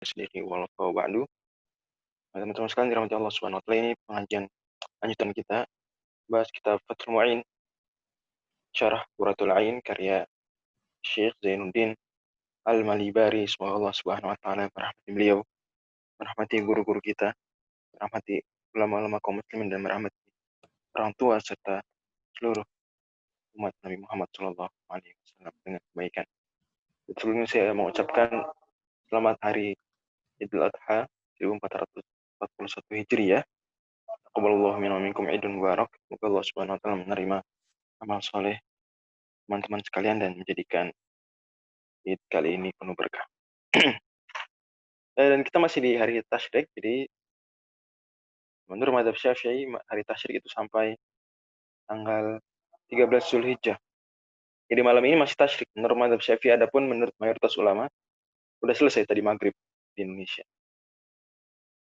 Sedikit walau ba'du. Teman-teman sekalian dirahmati Allah Subhanahu wa taala, ini pengajian lanjutan kita bahas kitab Fathul Mu'in Syarah Qurratul Ain karya Syekh Zainuddin Al-Malibari. Semoga Allah Subhanahu wa taala merahmati beliau, merahmati guru-guru kita, merahmati ulama-ulama kaum muslimin, dan merahmati orang tua serta seluruh umat Nabi Muhammad sallallahu alaihi wasallam dengan kebaikan. Sebelumnya saya mengucapkan selamat hari Idul Adha 1441 Hijriah. Taqabbalallahu minna wa minkum Idul Mubarak. Semoga Allah Subhanahu wa taala menerima amal soleh teman-teman sekalian dan menjadikan Id kali ini penuh berkah. Dan kita masih di hari Tasyrik, jadi menurut mazhab Syafi'i hari Tasyrik itu sampai tanggal 13 Zulhijjah. Jadi malam ini masih Tasyrik menurut mazhab Syafi'i, adapun menurut mayoritas ulama udah selesai tadi maghrib di Indonesia.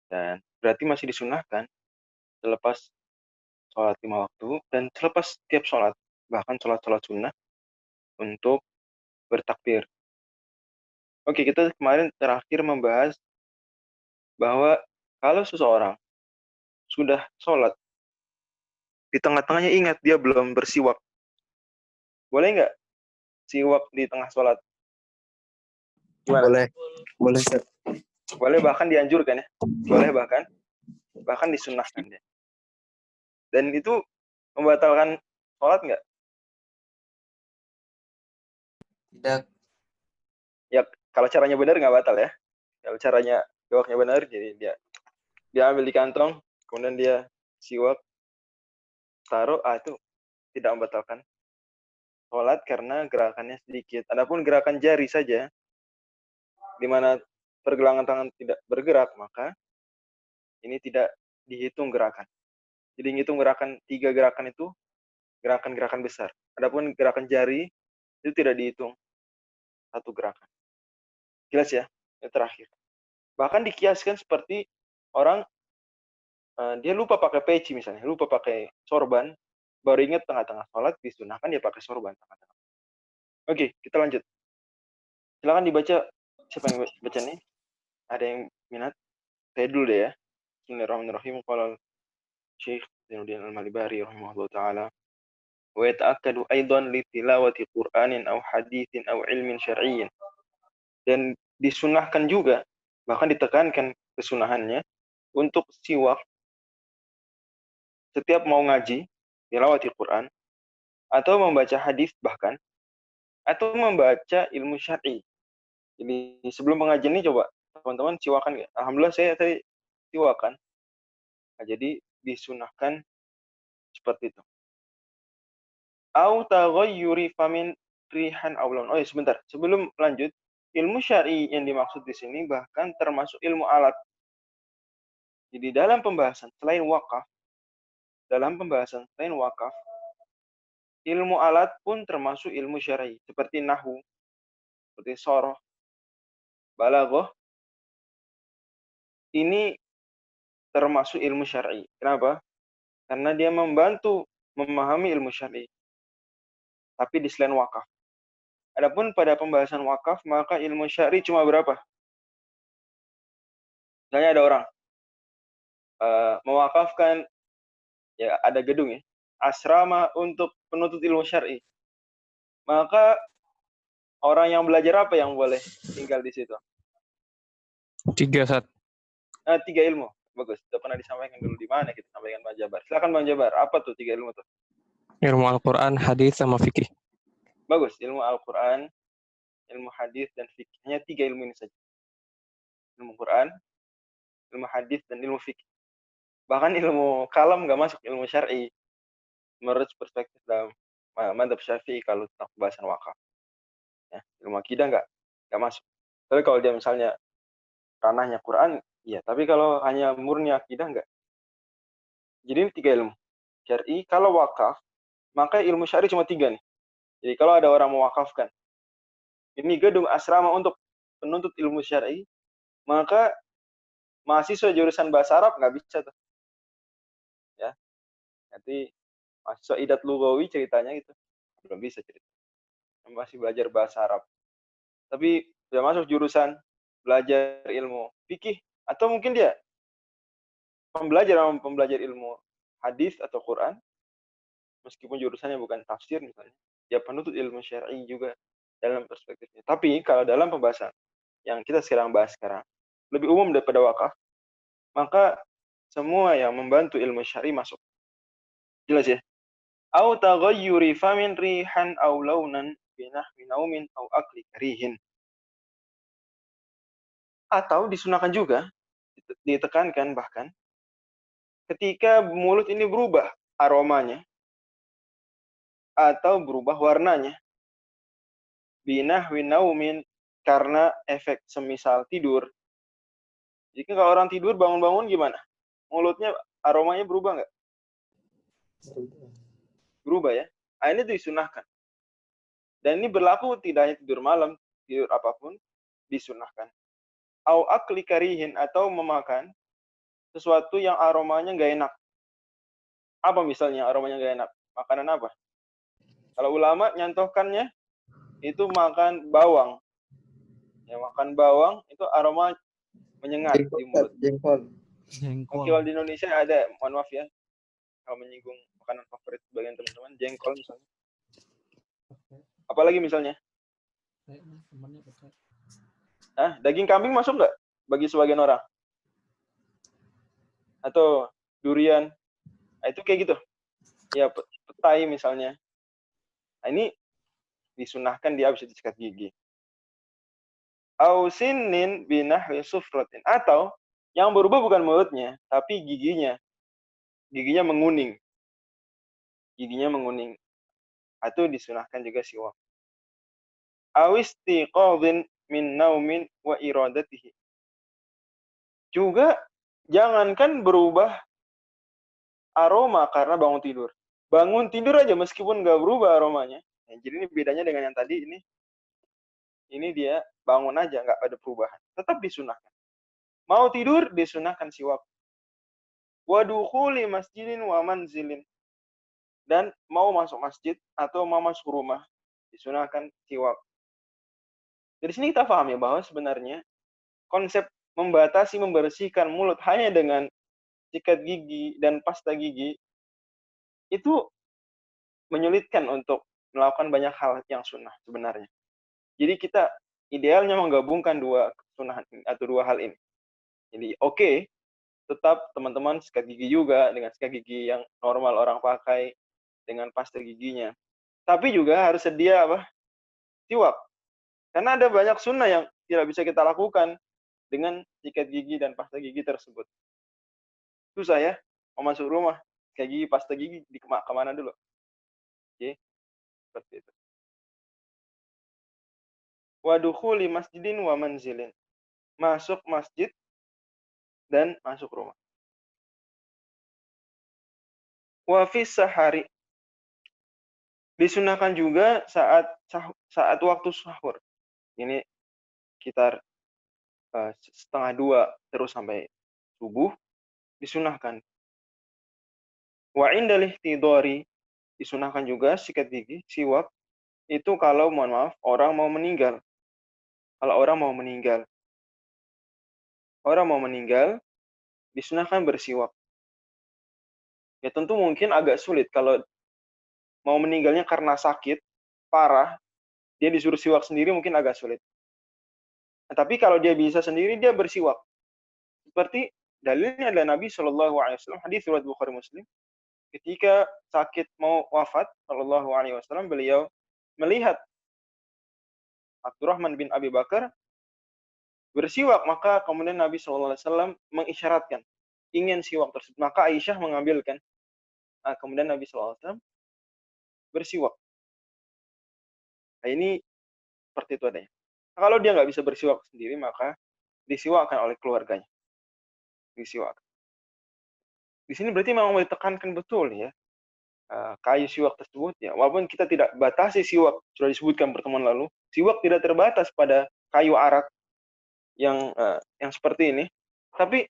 Dan berarti masih disunahkan selepas sholat 5 waktu dan selepas setiap sholat, bahkan sholat-sholat sunnah, untuk bertakbir. Oke, kita kemarin terakhir membahas bahwa kalau seseorang sudah sholat, di tengah-tengahnya ingat dia belum bersiwak, boleh nggak siwak di tengah sholat? Gimana? Boleh. Boleh, bahkan dianjurkan ya. Boleh bahkan disunnahkan ya. Dan itu membatalkan sholat nggak? Tidak. Ya, kalau caranya benar nggak batal ya. Kalau caranya siwaknya benar, jadi dia ambil di kantong, kemudian dia siwak, taruh, itu tidak membatalkan sholat karena gerakannya sedikit. Adapun gerakan jari saja, di mana pergelangan tangan tidak bergerak, maka ini tidak dihitung gerakan. Jadi ngitung gerakan 3 gerakan itu gerakan-gerakan besar. Adapun gerakan jari itu tidak dihitung satu gerakan. Jelas ya? Yang terakhir. Bahkan dikiaskan seperti orang dia lupa pakai peci misalnya, lupa pakai sorban, baru ingat tengah-tengah sholat disunahkan dia pakai sorban tengah-tengah. Oke, kita lanjut. Silakan dibaca, siapa yang baca nih? Ada yang minat? Saya dulu deh ya. Bismillahirrahmanirrahim. Qala Syekh Zainuddin Al-Malibari rahimahullah ta'ala, wa yata'akkadu aidan li tilawati Qur'anin aw haditsin aw ilmin syar'iyyin. Dan disunahkan juga, bahkan ditekankan kesunahannya untuk siwak setiap mau ngaji, tilawati Quran, atau membaca hadis bahkan, atau membaca ilmu syar'i. Jadi sebelum pengajian ini coba teman-teman siwakan nggak? Alhamdulillah saya tadi siwakan. Nah, jadi disunahkan seperti itu. Au taghayyuri famin rihan awlon. Oh ya, sebentar. Sebelum lanjut, ilmu syar'i yang dimaksud di sini bahkan termasuk ilmu alat. Jadi dalam pembahasan selain wakaf, ilmu alat pun termasuk ilmu syar'i, seperti nahwu, seperti soroh, balaghah. Ini termasuk ilmu syar'i. Kenapa? Karena dia membantu memahami ilmu syar'i, tapi di selain wakaf. Adapun pada pembahasan wakaf, maka ilmu syar'i cuma berapa? Misalnya ada orang mewakafkan, ya ada gedung ya, asrama untuk penuntut ilmu syar'i. Maka orang yang belajar apa yang boleh tinggal di situ? 3 Sat. 3 ilmu. Bagus. Sudah pernah disampaikan dulu di mana kita sampaikan Bang Jabar. Silakan Bang Jabar. Apa tuh 3 ilmu tuh? Ilmu Al-Quran, hadis, sama fikih. Bagus. Ilmu Al-Quran, ilmu hadis, dan fikih. Hanya 3 ilmu ini saja. Ilmu Quran, ilmu hadis, dan ilmu fikih. Bahkan ilmu kalam nggak masuk ilmu syar'i. Menurut perspektif dalam mazhab Syafi'i kalau tentang pembahasan wakaf. Ya, ilmu akidah nggak masuk. Tapi kalau dia misalnya ranahnya Quran, iya. Tapi kalau hanya murni akidah, nggak. Jadi ini 3 ilmu syar'i. Kalau wakaf, maka ilmu syar'i cuma 3 nih. Jadi kalau ada orang mewakafkan ini gedung asrama untuk penuntut ilmu syar'i, maka mahasiswa jurusan bahasa Arab nggak bisa tuh. Ya, nanti mahasiswa idat lugawi ceritanya gitu, belum bisa cerita. Masih belajar bahasa Arab. Tapi sudah masuk jurusan belajar ilmu fikih, atau mungkin dia pembelajar ilmu hadis atau Quran, meskipun jurusannya bukan tafsir misalnya, dia penuntut ilmu syar'i juga dalam perspektifnya. Tapi kalau dalam pembahasan yang kita bahas sekarang, lebih umum daripada wakaf, maka semua yang membantu ilmu syar'i masuk. Jelas ya? Au taghayyuri famin rihan aw launan binahwi naumin aw akli karihin. Atau disunahkan juga, ditekankan bahkan, ketika mulut ini berubah aromanya atau berubah warnanya, binahwi naumin, karena efek semisal tidur. Jika kalau orang tidur bangun-bangun gimana? Mulutnya aromanya berubah nggak? Berubah ya. Nah, ini disunahkan. Dan ini berlaku tidak hanya tidur malam, tidur apapun disunahkan. Au akli karihin, atau memakan sesuatu yang aromanya nggak enak. Apa misalnya aromanya nggak enak? Makanan apa? Kalau ulama nyantohkannya itu makan bawang. Ya, makan bawang itu aroma menyengat di mulut. Jengkol. Mungkin kalau di Indonesia ada, mohon maaf ya, kalau menyinggung makanan favorit sebagian teman-teman, jengkol misalnya. Apalagi misalnya? Daging kambing masuk nggak bagi sebagian orang? Atau durian? Nah, itu kayak gitu. Ya, petai misalnya. Nah, ini disunahkan dia bisa disikat gigi. Au sinin binahwi sufratin, atau yang berubah bukan mulutnya, tapi giginya. Giginya menguning. Giginya menguning. Atau disunahkan juga siwak. Au istiqadhin min naumin wa iradatihi. Juga jangankan berubah aroma karena bangun tidur. Bangun tidur aja meskipun nggak berubah aromanya. Nah, jadi ini bedanya dengan yang tadi ini. Ini dia bangun aja nggak ada perubahan. Tetap disunahkan. Mau tidur disunahkan siwak. Wa dukhuli masjidin wa manzilin. Dan mau masuk masjid atau mau masuk rumah disunahkan siwak. Dari sini kita paham ya bahwa sebenarnya konsep membatasi membersihkan mulut hanya dengan sikat gigi dan pasta gigi itu menyulitkan untuk melakukan banyak hal yang sunnah sebenarnya. Jadi kita idealnya menggabungkan dua kesunahan atau dua hal ini. Jadi tetap teman-teman sikat gigi juga dengan sikat gigi yang normal orang pakai dengan pasta giginya. Tapi juga harus sedia siwak. Karena ada banyak sunnah yang tidak bisa kita lakukan dengan sikat gigi dan pasta gigi tersebut. Susah ya, mau masuk rumah, sikat gigi, pasta gigi, kemana dulu? Oke, seperti itu. Wa dukhuli masjidin wa manzilin. Masuk masjid dan masuk rumah. Wa fis sahari. Disunahkan juga saat waktu sahur. Ini sekitar 1:30 terus sampai subuh disunahkan. Wa indal ihtidari, disunahkan juga sikat gigi, siwak, itu kalau mohon maaf orang mau meninggal. Kalau orang mau meninggal disunahkan bersiwak. Ya tentu mungkin agak sulit kalau mau meninggalnya karena sakit parah, dia disuruh siwak sendiri mungkin agak sulit. Nah, tapi kalau dia bisa sendiri dia bersiwak. Seperti dalilnya adalah Nabi Shallallahu Alaihi Wasallam, hadis riwayat Bukhari Muslim, ketika sakit mau wafat Shallallahu Alaihi Wasallam, beliau melihat Abdurrahman bin Abi Bakar bersiwak, maka kemudian Nabi Shallallahu Alaihi Wasallam mengisyaratkan ingin siwak tersebut, maka Aisyah mengambilkan. Nah, kemudian Nabi Shallallahu Alaihi Wasallam bersiwak. Nah, ini seperti itu adanya. Nah, kalau dia nggak bisa bersiwak sendiri, maka disiwakkan oleh keluarganya. Disiwakkan. Di sini berarti memang mau ditekankan betul ya, kayu siwak tersebut ya, walaupun kita tidak batasi siwak, sudah disebutkan pertemuan lalu, siwak tidak terbatas pada kayu arak yang seperti ini, tapi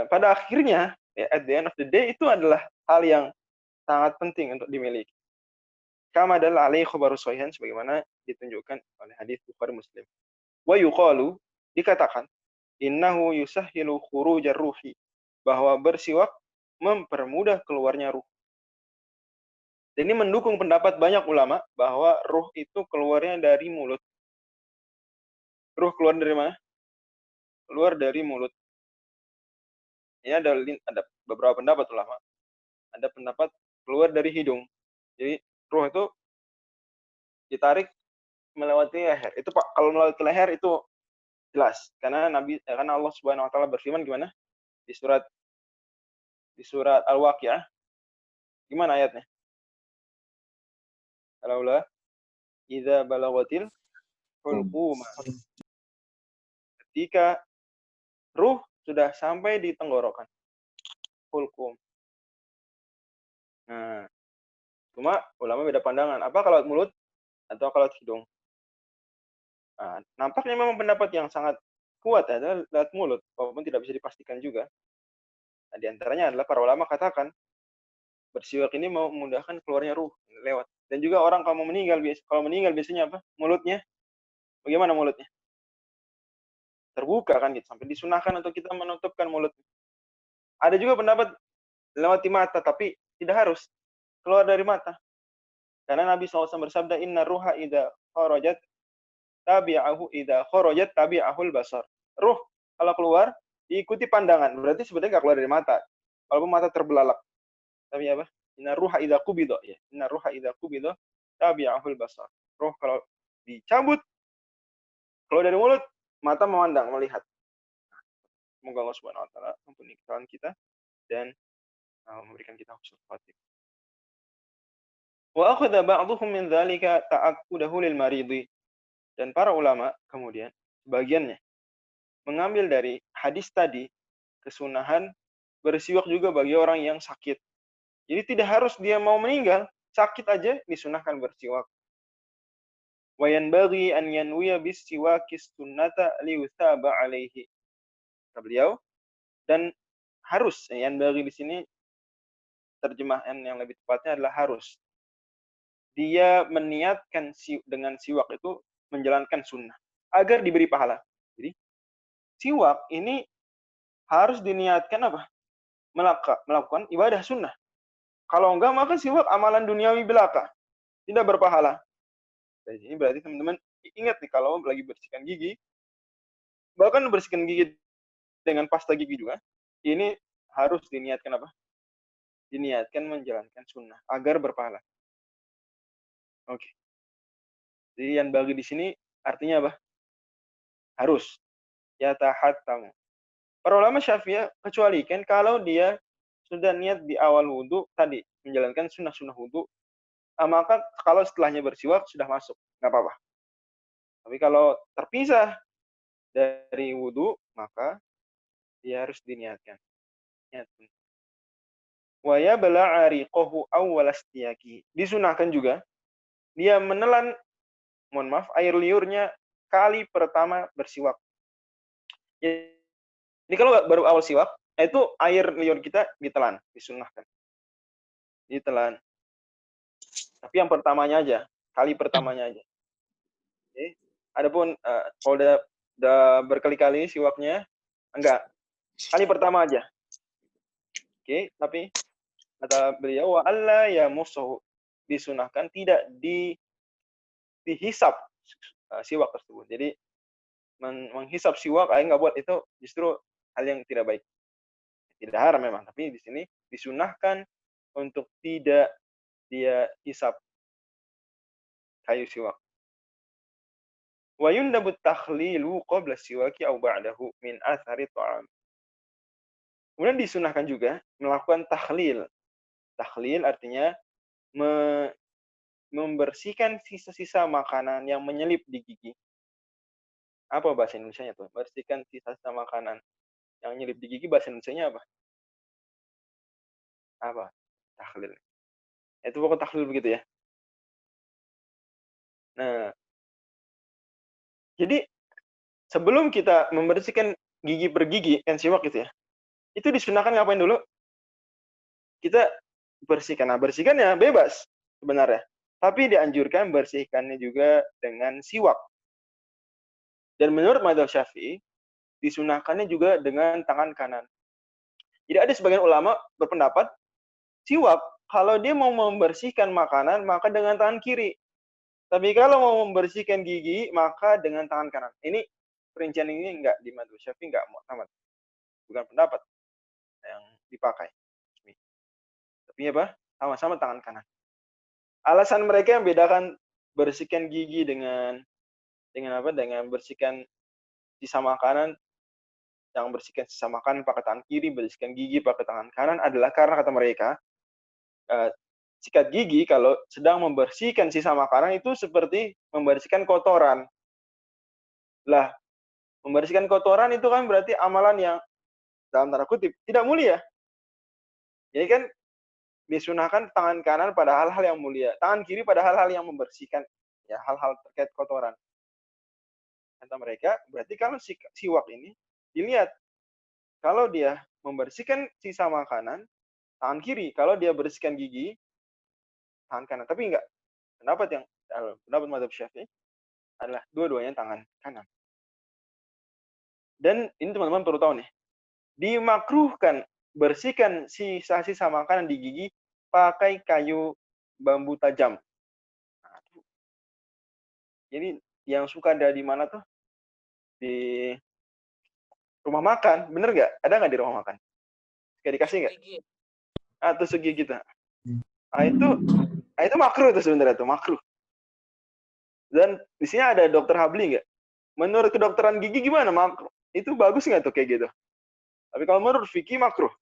pada akhirnya ya, at the end of the day itu adalah hal yang sangat penting untuk dimiliki. Kama adalah alaihi khabaru sahihan, sebagaimana ditunjukkan oleh hadis Bukhari Muslim. Wa yuqalu, dikatakan, innahu yusahhilu khurujar ruhi, bahwa bersiwak mempermudah keluarnya ruh. Dan ini mendukung pendapat banyak ulama bahwa ruh itu keluarnya dari mulut. Ruh keluar dari mana? Keluar dari mulut. Ini ada beberapa pendapat ulama. Ada pendapat keluar dari hidung. Jadi ruh itu ditarik melewati leher. Itu Pak, kalau melewati leher itu jelas. Karena Allah Subhanahu wa taala berfirman gimana? Di surat Al-Waqiah. Gimana ayatnya? Alaula idza balaghatil hulquma. Ketika ruh sudah sampai di tenggorokan. Hulqum. Nah, cuma ulama beda pandangan. Apa kalau mulut atau kalau hidung? Nah, nampaknya memang pendapat yang sangat kuat adalah lewat mulut, walaupun tidak bisa dipastikan juga. Nah, di antaranya adalah para ulama katakan bersiwak ini mau memudahkan keluarnya ruh lewat. Dan juga orang kalau meninggal biasanya apa? Mulutnya. Bagaimana mulutnya? Terbuka kan gitu, sampai disunahkan untuk kita menutupkan mulut. Ada juga pendapat lewati mata, tapi tidak harus keluar dari mata. Karena Nabi SAW bersabda, inna ruha idza kharajat tabi'ahul basar. Ruh kalau keluar diikuti pandangan. Berarti sebenarnya nggak keluar dari mata. Walaupun mata terbelalak. Tapi apa? Inna ruha idza qubida, ya. Inna ruha idza qubida tabi'ahul basar. Ruh kalau dicabut keluar dari mulut, mata memandang, melihat. Semoga Allah Subhanahu wa taala ampuni kesalahan kita dan memberikan kita husnul khatimah. Wa akhadha ba'dhum min dzalika ta'akkudahu lil maridi. Dan para ulama kemudian sebagiannya mengambil dari hadis tadi kesunahan bersiwak juga bagi orang yang sakit. Jadi tidak harus dia mau meninggal, sakit aja disunahkan bersiwak. Wa yanbaghi an yanwiya bis-siwakis sunnata liuthaba alaihi. Kata beliau, dan harus, yanbaghi di sini terjemahan yang lebih tepatnya adalah harus. Dia meniatkan dengan siwak itu menjalankan sunnah agar diberi pahala. Jadi siwak ini harus diniatkan apa? Melakukan ibadah sunnah. Kalau enggak, maka siwak amalan duniawi belaka. Tidak berpahala. Dari sini berarti teman-teman ingat nih, kalau lagi bersihkan gigi, bahkan bersihkan gigi dengan pasta gigi juga, ini harus diniatkan apa? Diniatkan menjalankan sunnah agar berpahala. Oke. Jadi yang bagi di sini artinya apa? Harus. Yatahattamu. Para ulama Syafi'iyah kecualikan kalau dia sudah niat di awal wudhu tadi menjalankan sunnah-sunnah wudhu, maka kalau setelahnya bersiwak sudah masuk, nggak apa-apa. Tapi kalau terpisah dari wudhu, maka dia harus diniatkan. Wa yabla'a riqahu awwal astiyaki. Disunahkan juga dia menelan, air liurnya kali pertama bersiwak. Jadi kalau baru awal siwak, itu air liur kita ditelan, disunahkan. Ditelan. Tapi yang pertamanya aja, kali pertamanya aja. Oke. Adapun kalau udah berkali-kali siwaknya, enggak. Kali pertama aja. Oke, tapi kata beliau, wa alla yamussahu, disunahkan tidak dihisap siwak tersebut. Jadi menghisap siwak, nggak buat, itu justru hal yang tidak baik. Tidak haram memang, tapi di sini disunahkan untuk tidak dia hisap kayu siwak. Wa yundabu takhlilu qabla siwaki aw ba'dahu min athari ta'am. Kemudian disunahkan juga melakukan takhlil. Takhlil artinya membersihkan sisa-sisa makanan yang menyelip di gigi. Apa bahasa Indonesianya tuh? Bersihkan sisa-sisa makanan yang menyelip di gigi, bahasa Indonesianya apa? Apa? Takhlil. Itu pokok takhlil begitu ya. Nah, jadi sebelum kita membersihkan gigi per gigi, kan siwak gitu ya, itu disunahkan ngapain dulu? Kita bersihkan. Nah, bersihkan ya bebas sebenarnya. Tapi dianjurkan bersihkannya juga dengan siwak. Dan menurut mazhab Syafi'i, disunahkannya juga dengan tangan kanan. Jadi ada sebagian ulama berpendapat, siwak, kalau dia mau membersihkan makanan, maka dengan tangan kiri. Tapi kalau mau membersihkan gigi, maka dengan tangan kanan. Ini perincian ini enggak di mazhab Syafi'i, enggak mu'tamad. Bukan pendapat yang dipakai. Tapi apa? Sama-sama tangan kanan. Alasan mereka yang bedakan bersihkan gigi dengan apa? Dengan bersihkan sisa makanan, yang bersihkan sisa makanan pakai tangan kiri, bersihkan gigi pakai tangan kanan adalah karena kata mereka, sikat gigi kalau sedang membersihkan sisa makanan itu seperti membersihkan kotoran. Lah, membersihkan kotoran itu kan berarti amalan yang dalam tanda kutip tidak mulia. Jadi kan disunahkan tangan kanan pada hal-hal yang mulia, tangan kiri pada hal-hal yang membersihkan, ya hal-hal terkait kotoran. Kata mereka, berarti kalau siwak ini dilihat, kalau dia membersihkan sisa makanan, tangan kiri. Kalau dia bersihkan gigi, tangan kanan. Tapi enggak. Pendapat mazhab Syafi'i adalah dua-duanya tangan kanan. Dan ini teman-teman perlu tahu nih, dimakruhkan bersihkan sisa-sisa makanan di gigi pakai kayu bambu tajam. Nah, jadi yang suka ada di mana tuh? Di rumah makan, bener nggak? Ada nggak di rumah makan? Kayak dikasih nggak? Tusuk gigi kita. Itu makruh itu sebenarnya tuh, makruh. Dan di sini ada dokter Habli nggak? Menurut kedokteran gigi gimana? Makruh. Itu bagus nggak tuh kayak gitu? Tapi kalau menurut fikih makruh.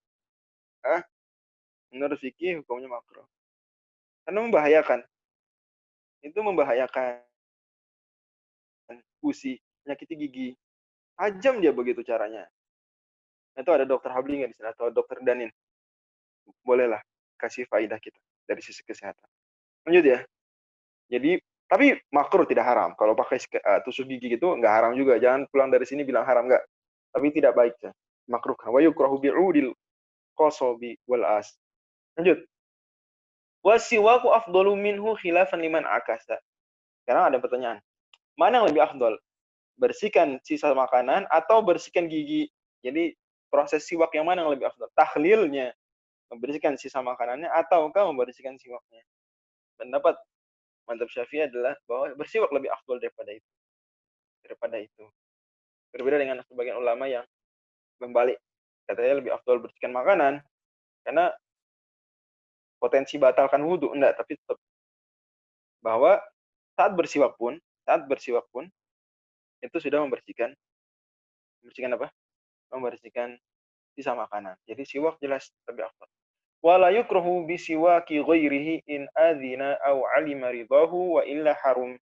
Menurut fikih hukumnya makruh. Karena membahayakan. Itu membahayakan. Gusi, menyakiti gigi. Tajam dia begitu caranya. Itu ada dokter Habli nggak di sana? Atau dokter Danin? Bolehlah kasih faidah kita dari sisi kesehatan. Lanjut ya. Jadi, tapi makruh tidak haram. Kalau pakai tusuk gigi itu nggak haram juga. Jangan pulang dari sini bilang haram, nggak. Tapi tidak baik. Makruh. Wa yukrahu bi'udil qasabi wal as. Lanjut. Wasiwaku afdalu minhu khilafan liman akasa. Sekarang ada pertanyaan. Mana yang lebih afdal? Bersihkan sisa makanan atau bersihkan gigi? Jadi proses siwak yang mana yang lebih afdal? Tahlilnya, membersihkan sisa makanannya ataukah membersihkan siwaknya? Pendapat mazhab Syafi'i adalah bahwa bersiwak lebih afdal daripada itu. Berbeda dengan sebagian ulama yang membalik. Katanya lebih afdal bersihkan makanan karena potensi batalkan wudhu. Enggak, tapi tetap bahwa saat bersiwak pun itu sudah membersihkan apa? Membersihkan sisa makanan. Jadi siwak jelas lebih afdal. Wala yukrahu bi siwaki ghairihi in adzina aw alima ridahu wa illa harum.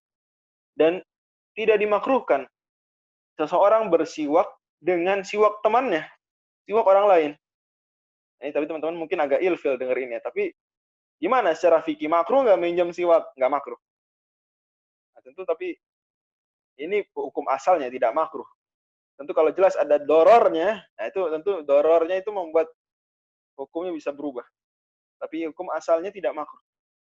Dan tidak dimakruhkan seseorang bersiwak dengan siwak temannya, siwak orang lain. Ini tapi teman-teman mungkin agak ilfil denger ini ya, tapi gimana secara fikih makruh nggak minjem siwak? Nggak makruh. Nah, tentu tapi ini hukum asalnya tidak makruh. Tentu kalau jelas ada dorornya, nah itu tentu dorornya itu membuat hukumnya bisa berubah. Tapi hukum asalnya tidak makruh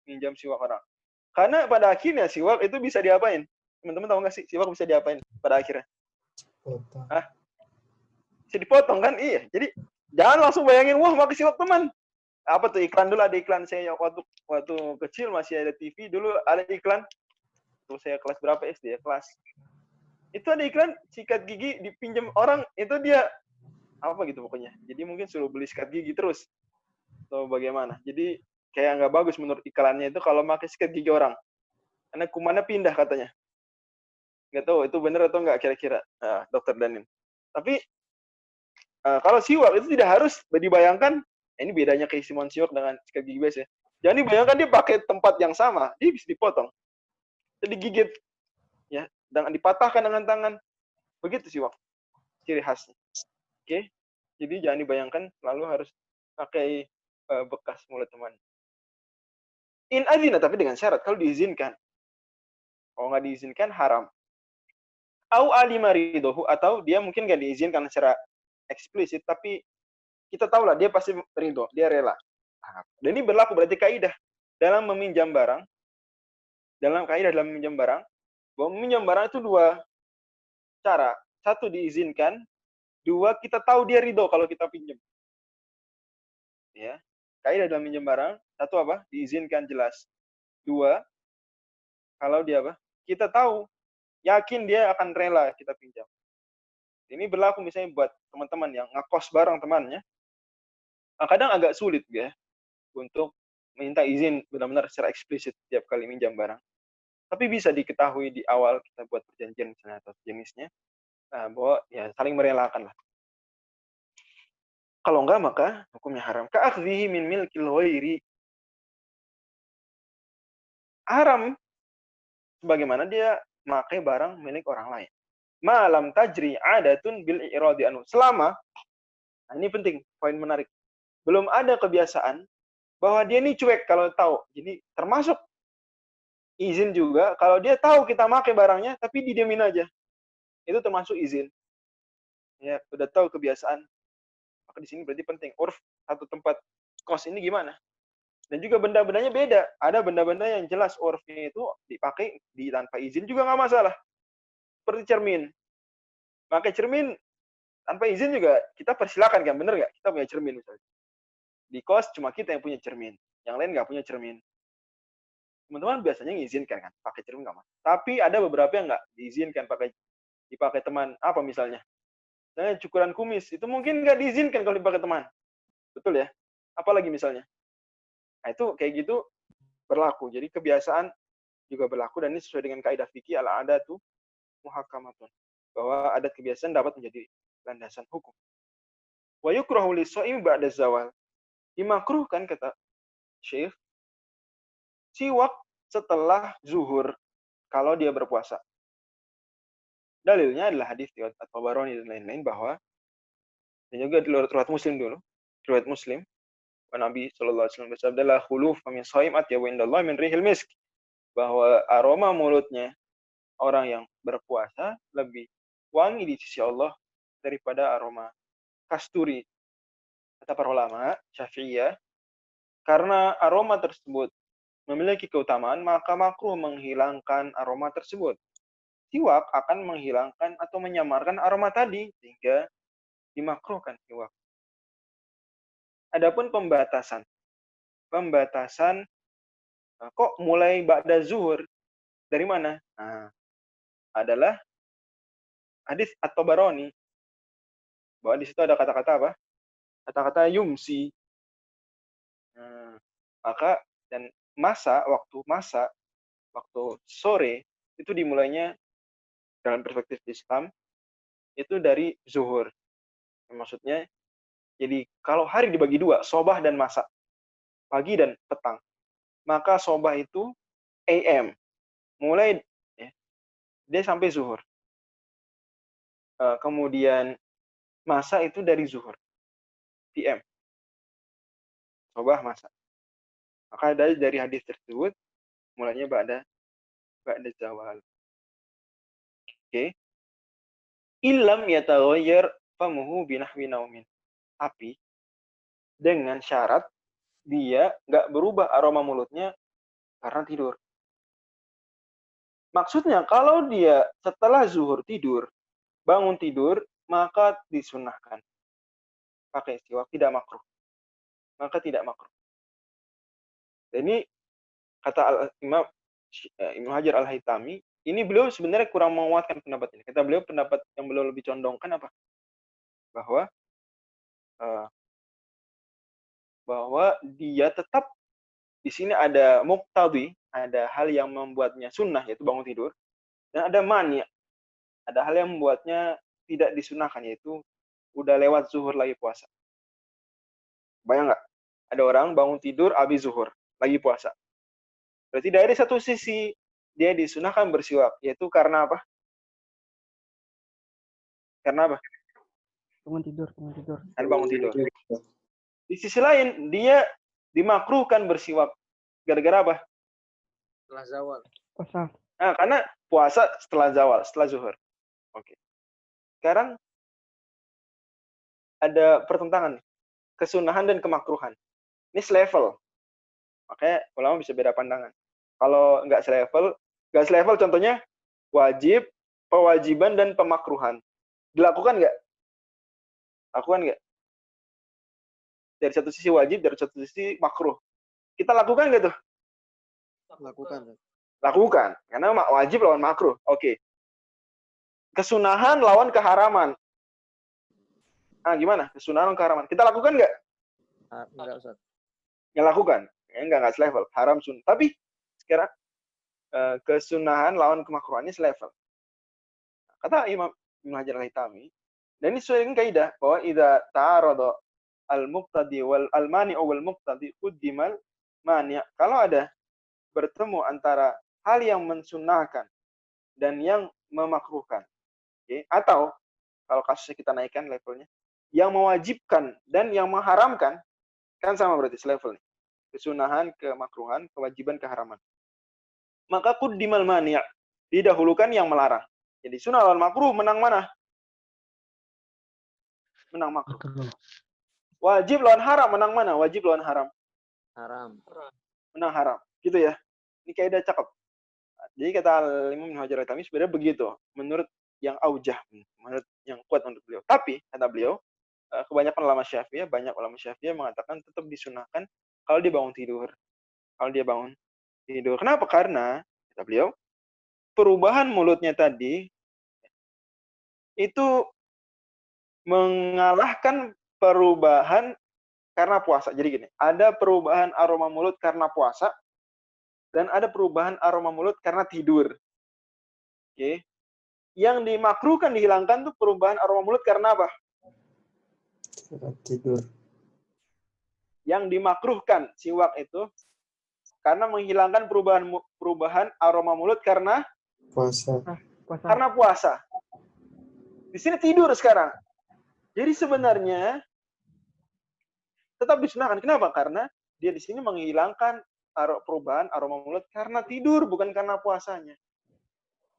minjam siwak orang. Karena pada akhirnya siwak itu bisa diapain? Teman-teman tahu nggak sih siwak bisa diapain pada akhirnya? Potong. Bisa dipotong kan? Iya. Jadi jangan langsung bayangin, wah pakai siwak teman. Apa tuh iklan dulu, ada iklan saya waktu kecil masih ada TV dulu ada iklan. Tuh saya kelas berapa SD ya? Kelas. Itu ada iklan sikat gigi dipinjam orang, itu dia apa gitu pokoknya. Jadi mungkin suruh beli sikat gigi terus. Atau bagaimana. Jadi kayak nggak bagus menurut iklannya itu kalau pakai sikat gigi orang. Karena kumannya pindah katanya. Nggak tahu itu benar atau nggak kira-kira, dokter Danin. Tapi kalau siwak itu tidak harus dibayangkan, ini bedanya keistimewaan siwak dengan sikat gigi biasa ya. Jangan dibayangkan dia pakai tempat yang sama, dia bisa dipotong. Jadi digigit, ya, dengan dipatahkan dengan tangan. Begitu siwak, ciri khasnya. Oke, jadi jangan dibayangkan selalu harus pakai bekas mulut teman. In adzina, tapi dengan syarat, kalau diizinkan. Kalau nggak diizinkan, haram. Au alima ridohu, atau dia mungkin nggak diizinkan secara eksplisit, tapi kita tahu lah dia pasti ridho, dia rela. Dan ini berlaku berarti kaidah dalam meminjam barang, bahwa meminjam barang itu cara. Satu, diizinkan. Dua, kita tahu dia ridho kalau kita pinjam. Ya. Kaidah dalam pinjam barang, satu apa? Diizinkan jelas. Dua, kalau dia apa? Kita tahu, yakin dia akan rela kita pinjam. Ini berlaku misalnya buat teman-teman yang ngekos bareng temannya. Kadang agak sulit ya untuk minta izin benar-benar secara eksplisit setiap kali minjam barang. Tapi bisa diketahui di awal kita buat perjanjian misalnya atau jenisnya, bahwa ya saling merelakan lah. Kalau enggak maka hukumnya haram. Ka'akhdhihi min milkil ghairi. Haram sebagaimana dia memakai barang milik orang lain. Malam tajri adatun bil i'radi anhu. Selama, nah ini penting, poin menarik. Belum ada kebiasaan bahwa dia ini cuek kalau tahu. Jadi termasuk izin juga kalau dia tahu kita pakai barangnya tapi didiamin aja. Itu termasuk izin. Ya, udah tahu kebiasaan. Maka di sini berarti penting. Urf satu tempat kos ini gimana? Dan juga benda-bendanya beda. Ada benda-benda yang jelas urfnya itu dipakai tanpa izin juga nggak masalah. Seperti cermin. Pakai cermin tanpa izin juga kita persilakan kan, bener nggak? Kita punya cermin misalnya. Di kos cuma kita yang punya cermin. Yang lain nggak punya cermin. Teman-teman biasanya mengizinkan kan, pakai cermin nggak masalah. Tapi ada beberapa yang nggak diizinkan dipakai teman. Apa misalnya? Misalnya cukuran kumis, itu mungkin nggak diizinkan kalau dipakai teman. Betul ya? Apalagi misalnya? Nah itu kayak gitu berlaku. Jadi kebiasaan juga berlaku dan ini sesuai dengan kaidah fikih al-adatu muhakkamatun. Bahwa adat kebiasaan dapat menjadi landasan hukum. Wa yukrahu lis-shaimi ba'da zawal. Dimakruhkan kata Syekh siwak setelah zuhur kalau dia berpuasa. Dalilnya adalah hadis riwayat At-Tabarani dan lain-lain bahwa dan juga riwayat Muslim dulu. Riwayat Muslim Nabi sallallahu alaihi wasallam bersabda la khuluf min shaim atyabu indallah min rihil misk, bahwa aroma mulutnya orang yang berpuasa lebih wangi di sisi Allah daripada aroma kasturi. Kata para ulama Syafi'iyah, karena aroma tersebut memiliki keutamaan, maka makruh menghilangkan aroma tersebut. Siwak akan menghilangkan atau menyamarkan aroma tadi sehingga dimakruhkan siwak. Adapun pembatasan kok mulai ba'da zuhur dari mana? Nah, adalah hadis At-Tabarani bahwa di situ ada kata-kata apa? Kata-kata yumsi. Nah, maka dan waktu sore itu dimulainya dalam perspektif Islam itu dari zuhur. Maksudnya jadi kalau hari dibagi dua, sobah dan masa, pagi dan petang. Maka sobah itu AM, mulai ya, dia sampai zuhur. Kemudian masa itu dari zuhur, PM, sobah masa. Maka dari hadis tersebut mulanya ba'da zawal. Oke. Illam yataghayyar famuhu binahwi naumin. Tapi dengan syarat dia nggak berubah aroma mulutnya karena tidur. Maksudnya kalau dia setelah zuhur tidur, bangun tidur, maka disunahkan pakai siwak, tidak makruh. Maka tidak makruh. Dan ini kata Imam Hajar Al-Haytami, ini beliau sebenarnya kurang menguatkan pendapat ini. Kata beliau pendapat yang beliau lebih condongkan apa? Bahwa dia tetap di sini ada muqtadi, ada hal yang membuatnya sunnah yaitu bangun tidur, dan ada mani, ada hal yang membuatnya tidak disunahkan yaitu udah lewat zuhur lagi puasa. Bayang nggak? Ada orang bangun tidur habis zuhur lagi puasa. Berarti dari satu sisi dia disunahkan bersiwak, yaitu karena apa? Karena apa? Bangun tidur. Karena bangun tidur. Di sisi lain, dia dimakruhkan bersiwak. Gara-gara apa? Setelah zawal. Puasa. Nah, karena puasa setelah zawal, setelah zuhur. Oke. Sekarang ada pertentangan. Kesunahan dan kemakruhan. Ini selevel. Makanya ulama bisa beda pandangan. Kalau nggak selevel contohnya wajib kewajiban dan pemakruhan. Dilakukan nggak? Lakukan nggak? Dari satu sisi wajib, dari satu sisi makruh. Kita lakukan nggak tuh? Lakukan. Lakukan. Karena wajib lawan makruh. Oke. Kesunahan lawan keharaman. Ah, gimana? Kesunahan lawan keharaman. Kita lakukan nggak? Enggak, Ustaz. Nggak lakukan. Nggak selevel. Haram sun. Tapi sekarang kesunahan lawan kemakruhannya selevel. Kata Imam Ibnu Hajar Al-Haytami, dan ini sesuai dengan kaidah bahwa idza ta'arada al-muqtadi wal al-mani'u wal muqtadi quddimal mani'. Kalau ada bertemu antara hal yang mensunahkan dan yang memakruhkan. Okay? Atau kalau kasusnya kita naikkan levelnya, yang mewajibkan dan yang mengharamkan, kan sama berarti selevel nih. Kesunahan, kemakruhan, kewajiban, keharaman. Maka quddimal mani', didahulukan yang melarang. Jadi sunnah lawan makruh menang mana? Menang makruh. Wajib lawan haram menang mana? Wajib lawan haram. Haram. Menang haram. Gitu ya. Ini kaidah cakep. Jadi kata Imam Ibnu Hajar Al-Haytami sebenarnya begitu. Menurut yang aujah, menurut yang kuat untuk beliau. Tapi kata beliau, kebanyakan ulama Syafi'iyah, banyak ulama Syafi'iyah mengatakan tetap disunahkan kalau dia bangun tidur. Kalau dia bangun tidur. Kenapa? Karena kata beliau, perubahan mulutnya tadi itu mengalahkan perubahan karena puasa. Jadi gini, ada perubahan aroma mulut karena puasa dan ada perubahan aroma mulut karena tidur. Oke. Yang dimakruhkan dihilangkan tuh perubahan aroma mulut karena apa? Tidur. Yang dimakruhkan siwak itu karena menghilangkan perubahan aroma mulut karena Puasa. karena puasa. Di sini tidur sekarang. Jadi sebenarnya tetap disunahkan. Kenapa? Karena dia di sini menghilangkan perubahan aroma mulut karena tidur, bukan karena puasanya.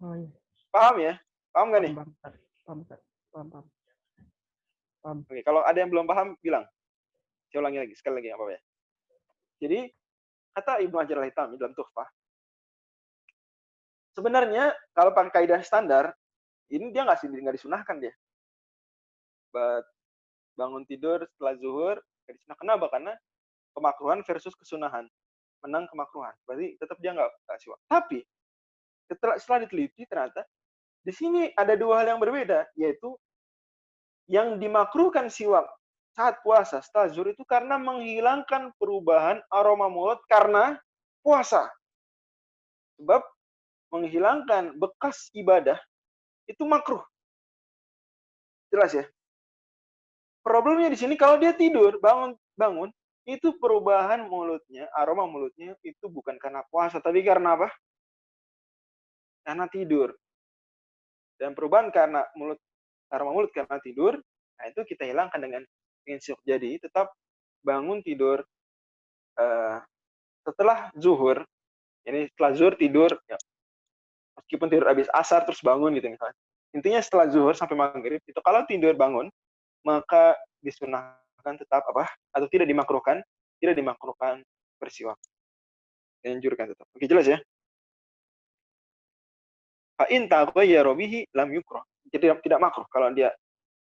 Oh, iya. Paham ya? Paham nggak nih? Paham. Oke, kalau ada yang belum paham, bilang. Saya ulangi lagi, sekali lagi, nggak apa-apa ya. Jadi, kata Ibnu Hajar Al-Haytami dalam Tuhfah, sebenarnya kalau pakai kaidah standar, ini dia nggak disunahkan dia. Bangun tidur setelah zuhur, nggak disunahkan. Kenapa? Karena kemakruhan versus kesunahan. Menang kemakruhan. Berarti tetap dia nggak siwak. Tapi, setelah diteliti, ternyata di sini ada dua hal yang berbeda, yaitu yang dimakruhkan siwak saat puasa setelah zuhur itu karena menghilangkan perubahan aroma mulut karena puasa. Sebab menghilangkan bekas ibadah itu makruh. Jelas ya? Problemnya di sini kalau dia tidur, bangun, itu perubahan mulutnya, aroma mulutnya itu bukan karena puasa, tapi karena apa? Karena tidur. Dan perubahan karena aroma mulut karena tidur, nah itu kita hilangkan dengan siwak. Jadi tetap bangun tidur setelah zuhur. Ini setelah zuhur tidur, ya, meskipun tidur habis asar terus bangun gitu misalnya. Intinya setelah zuhur sampai maghrib itu kalau tidur bangun maka disunahkan tetap apa? Atau tidak dimakruhkan bersiwak. Dianjurkan tetap. Oke, jelas ya? Fa in taghayyara bihi lam yukrah. Jadi tidak makruh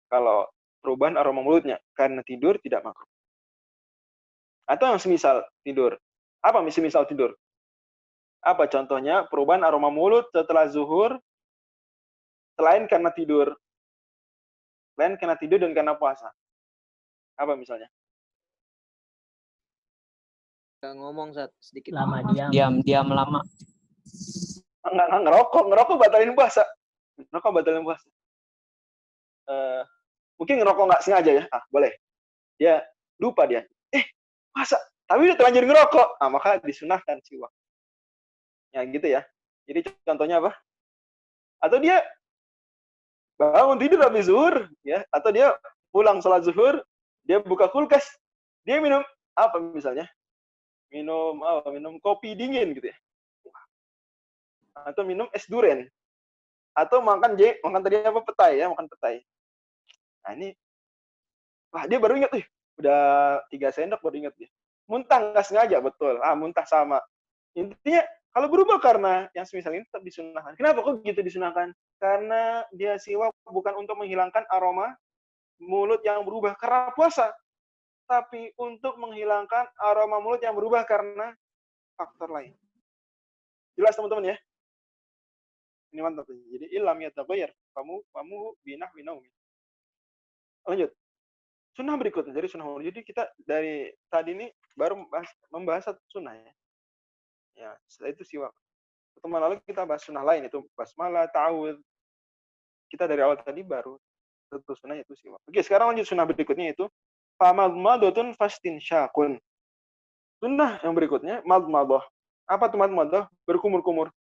kalau perubahan aroma mulutnya karena tidur tidak makruh. Atau yang semisal tidur. Apa semisal tidur? Apa contohnya? Perubahan aroma mulut setelah zuhur selain karena tidur. Selain karena tidur dan karena puasa. Apa misalnya? Ngomong sedikit. Lama Diam lama. Ngerokok batalin puasa. Mungkin ngerokok nggak sengaja ya. Boleh. Dia lupa dia. Masa? Tapi udah terlanjur ngerokok. Maka disunahkan siwak. Ya gitu ya. Jadi contohnya apa? Atau dia bangun tidur habis zuhur, ya, atau dia pulang sholat zuhur, dia buka kulkas, dia minum apa misalnya? Minum kopi dingin gitu ya. Atau minum es duren. Atau makan tadi apa? Petai ya, makan petai. Nah, ini dia baru ingat udah 3 sendok baru ingat dia. Muntah nggak sengaja, betul. Muntah sama. Intinya kalau berubah karena yang semisal ini tetap disunahkan. Kenapa kok gitu disunahkan? Karena dia siwak bukan untuk menghilangkan aroma mulut yang berubah karena puasa, tapi untuk menghilangkan aroma mulut yang berubah karena faktor lain. Jelas teman-teman ya? Ini mantap. Jadi ilam yataghayyar kamu binah binaumi. Lanjut. Sunnah berikutnya dari sunnah. Jadi kita dari tadi ini baru membahas satu sunnah ya. Ya, setelah itu siwak. Pertemuan lalu kita bahas sunnah lain, itu basmalah, ta'awudz. Kita dari awal tadi baru satu sunnah itu siwak. Oke, sekarang lanjut sunnah berikutnya itu famadmadatun fastinsyaqun. Sunnah yang berikutnya madmadah. Apa tuh madmadah? Berkumur-kumur.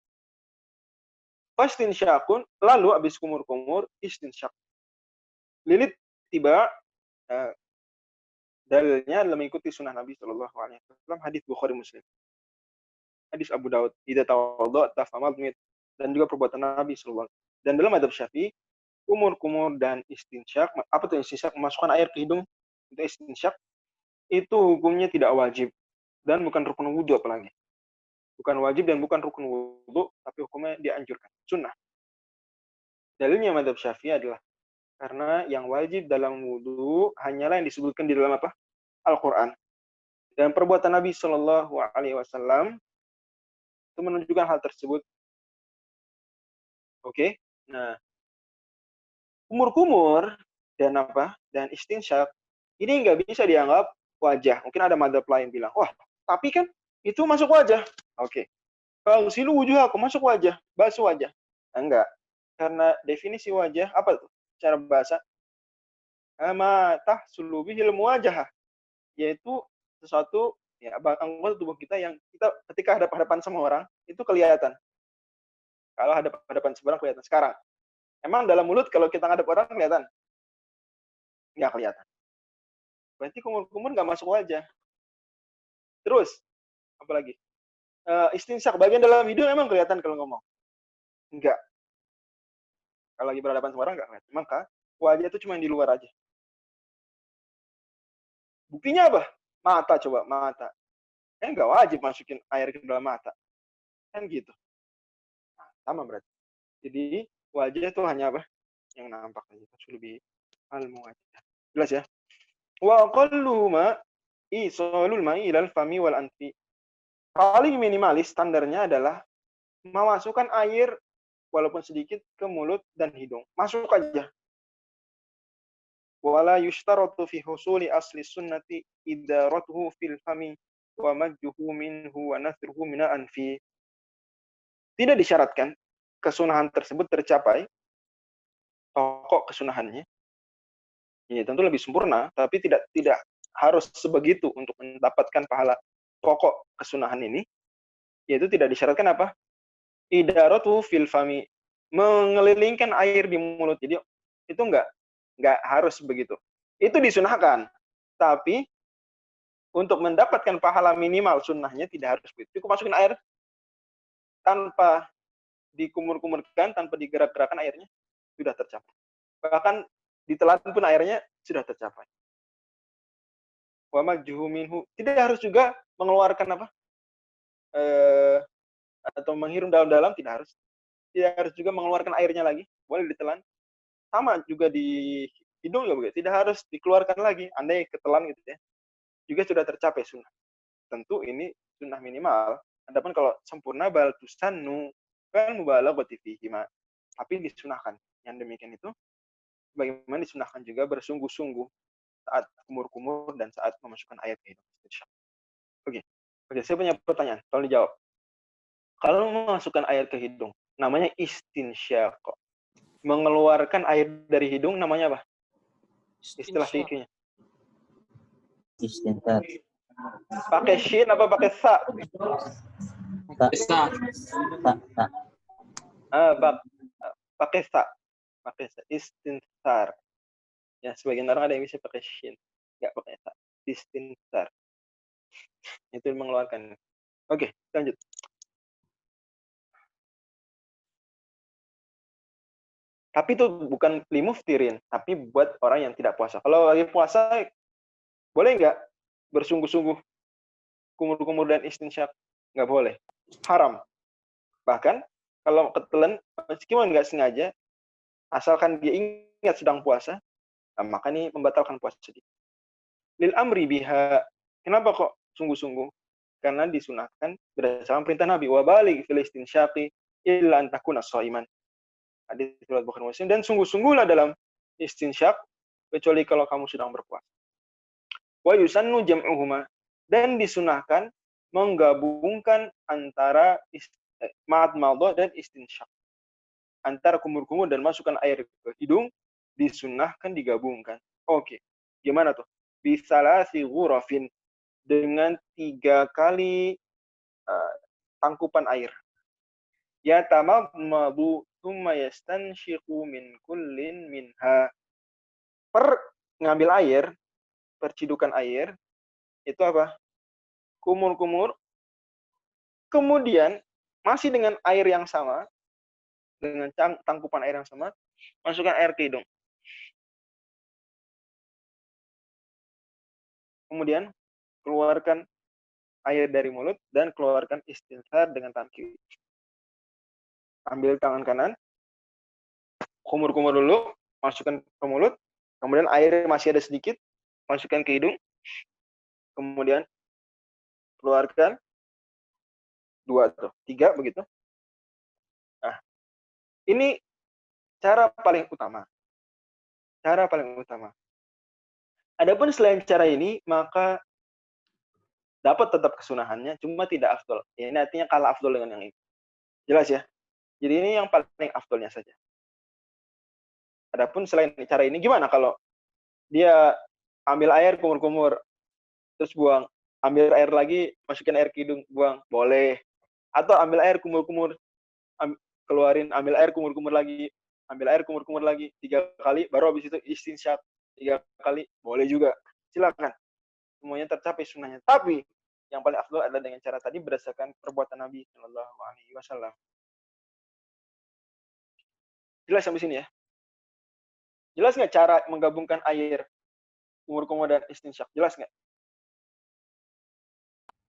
Fastinsyaqun, lalu habis kumur-kumur istinsyaq. Lilit tiba dalilnya adalah mengikuti sunnah Nabi Shallallahu Alaihi Wasallam, hadis Bukhari Muslim. Hadis Abu Daud, idza tawadda famadmid, dan juga perbuatan Nabi sallallahu alaihi wasallam. Dan dalam madzhab Syafi'i, kumur-kumur dan istinsyak, apa tuh istinsyak? Memasukkan air ke hidung, itu istinsyak, itu hukumnya tidak wajib dan bukan rukun wudu apalagi. Bukan wajib dan bukan rukun wudu, tapi hukumnya dianjurkan, sunnah. Dalilnya madzhab Syafi'i adalah karena yang wajib dalam wudu hanyalah yang disebutkan di dalam apa? Al-Qur'an. Dan perbuatan Nabi sallallahu alaihi wasallam itu menunjukkan hal tersebut. Oke. Nah, kumur-kumur dan apa? Dan istinsyak ini nggak bisa dianggap wajah. Mungkin ada madzhab lain bilang, "Wah, tapi kan itu masuk wajah." Oke. Kalau silu wujuh aku masuk wajah, basuh wajah. Enggak. Karena definisi wajah apa tuh? Cara bahasa ma tahsulu bihil muwajahah, yaitu sesuatu ya anggota tubuh kita yang kita ketika hadap-hadapan sama orang itu kelihatan. Kalau hadap-hadapan seorang kelihatan. Sekarang, emang dalam mulut kalau kita ngadep orang kelihatan? Nggak kelihatan. Berarti kumur-kumur nggak masuk wajah. Terus, apa lagi? Istinsyak, bagian dalam hidung emang kelihatan kalau ngomong? Enggak. Kalau lagi berhadapan sama orang nggak kelihatan. Maka wajah itu cuma yang di luar aja. Buktinya apa? Mata coba, mata. Nggak wajib masukin air ke dalam mata. Kan gitu. Nah, sama berarti. Jadi wajah itu hanya apa? Yang nampak aja. Itu lebih al-muwajjah. Jelas ya? Wa aqallu ma isalul ma'i ilal fami wal anfi. Paling minimalis standarnya adalah memasukkan air walaupun sedikit ke mulut dan hidung. Masuk aja. Wala yushtaratu fi husuli asli sunnati idaratuhu fil fami wa majjuhu minhu wa nathruhu mina anfi. Tidak disyaratkan kesunahan tersebut tercapai, pokok kesunahannya. Ya, tentu lebih sempurna, tapi tidak harus sebegitu untuk mendapatkan pahala pokok kesunahan ini. Yaitu tidak disyaratkan apa? Idaratuhu fil fami, mengelilingkan air di mulut. Jadi itu enggak harus begitu. Itu disunahkan. Tapi untuk mendapatkan pahala minimal sunnahnya tidak harus begitu. Cukup masukin air tanpa dikumur-kumurkan, tanpa digerak-gerakan airnya sudah tercapai. Bahkan ditelan pun airnya sudah tercapai. Wa majjuhu minhu, tidak harus juga mengeluarkan apa? Atau menghirum dalam-dalam, tidak harus. Tidak harus juga mengeluarkan airnya lagi, boleh ditelan. Sama juga di hidung juga begitu, tidak harus dikeluarkan lagi. Andai ketelan gitu ya, juga sudah tercapai sunnah. Tentu ini sunnah minimal. Adapun kalau sempurna bal tusannu kan mubalaghati fihi ma. Tapi disunahkan. Yang demikian itu bagaimana disunahkan juga bersungguh-sungguh saat kumur-kumur dan saat memasukkan air ke hidung. Oke, saya punya pertanyaan. Tolong dijawab. Kalau memasukkan air ke hidung, namanya istinsyaq. Mengeluarkan air dari hidung namanya apa? Istilah fikihnya. Istinsyaq. Pakai shin apa pakai sa? Tak. Pakai sa. Pakai sa. Istinsar. Ya, sebagian orang ada yang bisa pakai shin. Nggak pakai sa. Istinsar. Itu mengeluarkan. Oke, lanjut. Tapi itu bukan limuftirin, tapi buat orang yang tidak puasa. Kalau lagi puasa, boleh nggak bersungguh-sungguh kumur-kumur dan istinsyak? Nggak boleh. Haram. Bahkan, kalau ketelan, meskipun nggak sengaja, Asalkan dia ingat sedang puasa, nah, maka ini membatalkan puasa dia. Lil amri biha. Kenapa kok sungguh-sungguh? Karena disunahkan berdasarkan perintah Nabi. Wa baligh fil istinsyaqi illa an takuna shaiman. Hadis riwayat Bukhari Muslim. Dan sungguh-sungguhlah dalam istinsyak kecuali kalau kamu sedang berpuasa. Wa yusannu jam'uhuma. Dan disunahkan menggabungkan antara madmadah dan istinsyak. Antara kumur-kumur dan masukkan air ke hidung disunahkan digabungkan. Oke. Gimana tuh? Bisalasi ghurafin, dengan 3 kali tangkupan air. Ya tamadmadu thumma yastanshiqu min kullin minha. Per ngambil air, percidukan air, itu apa? Kumur-kumur. Kemudian masih dengan air yang sama, dengan tangkupan air yang sama, masukkan air ke hidung. Kemudian keluarkan air dari mulut dan keluarkan istinshar dengan tangan kiri. Ambil tangan kanan, kumur-kumur dulu, masukkan ke mulut, kemudian air masih ada sedikit, masukkan ke hidung, kemudian keluarkan 2 atau 3 begitu. Nah, ini cara paling utama. Cara paling utama. Adapun selain cara ini, maka dapat tetap kesunahannya, cuma tidak afdol. Ini artinya kalah afdol dengan yang ini. Jelas ya? Jadi ini yang paling afdolnya saja. Adapun selain cara ini, gimana kalau dia ambil air kumur-kumur, terus buang, ambil air lagi, masukin air ke hidung, buang, boleh. Atau ambil air kumur-kumur, keluarin, ambil air kumur-kumur lagi, ambil air kumur-kumur lagi 3 kali, baru habis itu istinsyak 3 kali, boleh juga. Silakan. Semuanya tercapai sunnahnya. Tapi yang paling afdal adalah dengan cara tadi berdasarkan perbuatan Nabi Shallallahu Alaihi Wasallam. Jelas sampai sini ya? Jelas nggak cara menggabungkan air kumur-kumur dan istinsyak? Jelas nggak?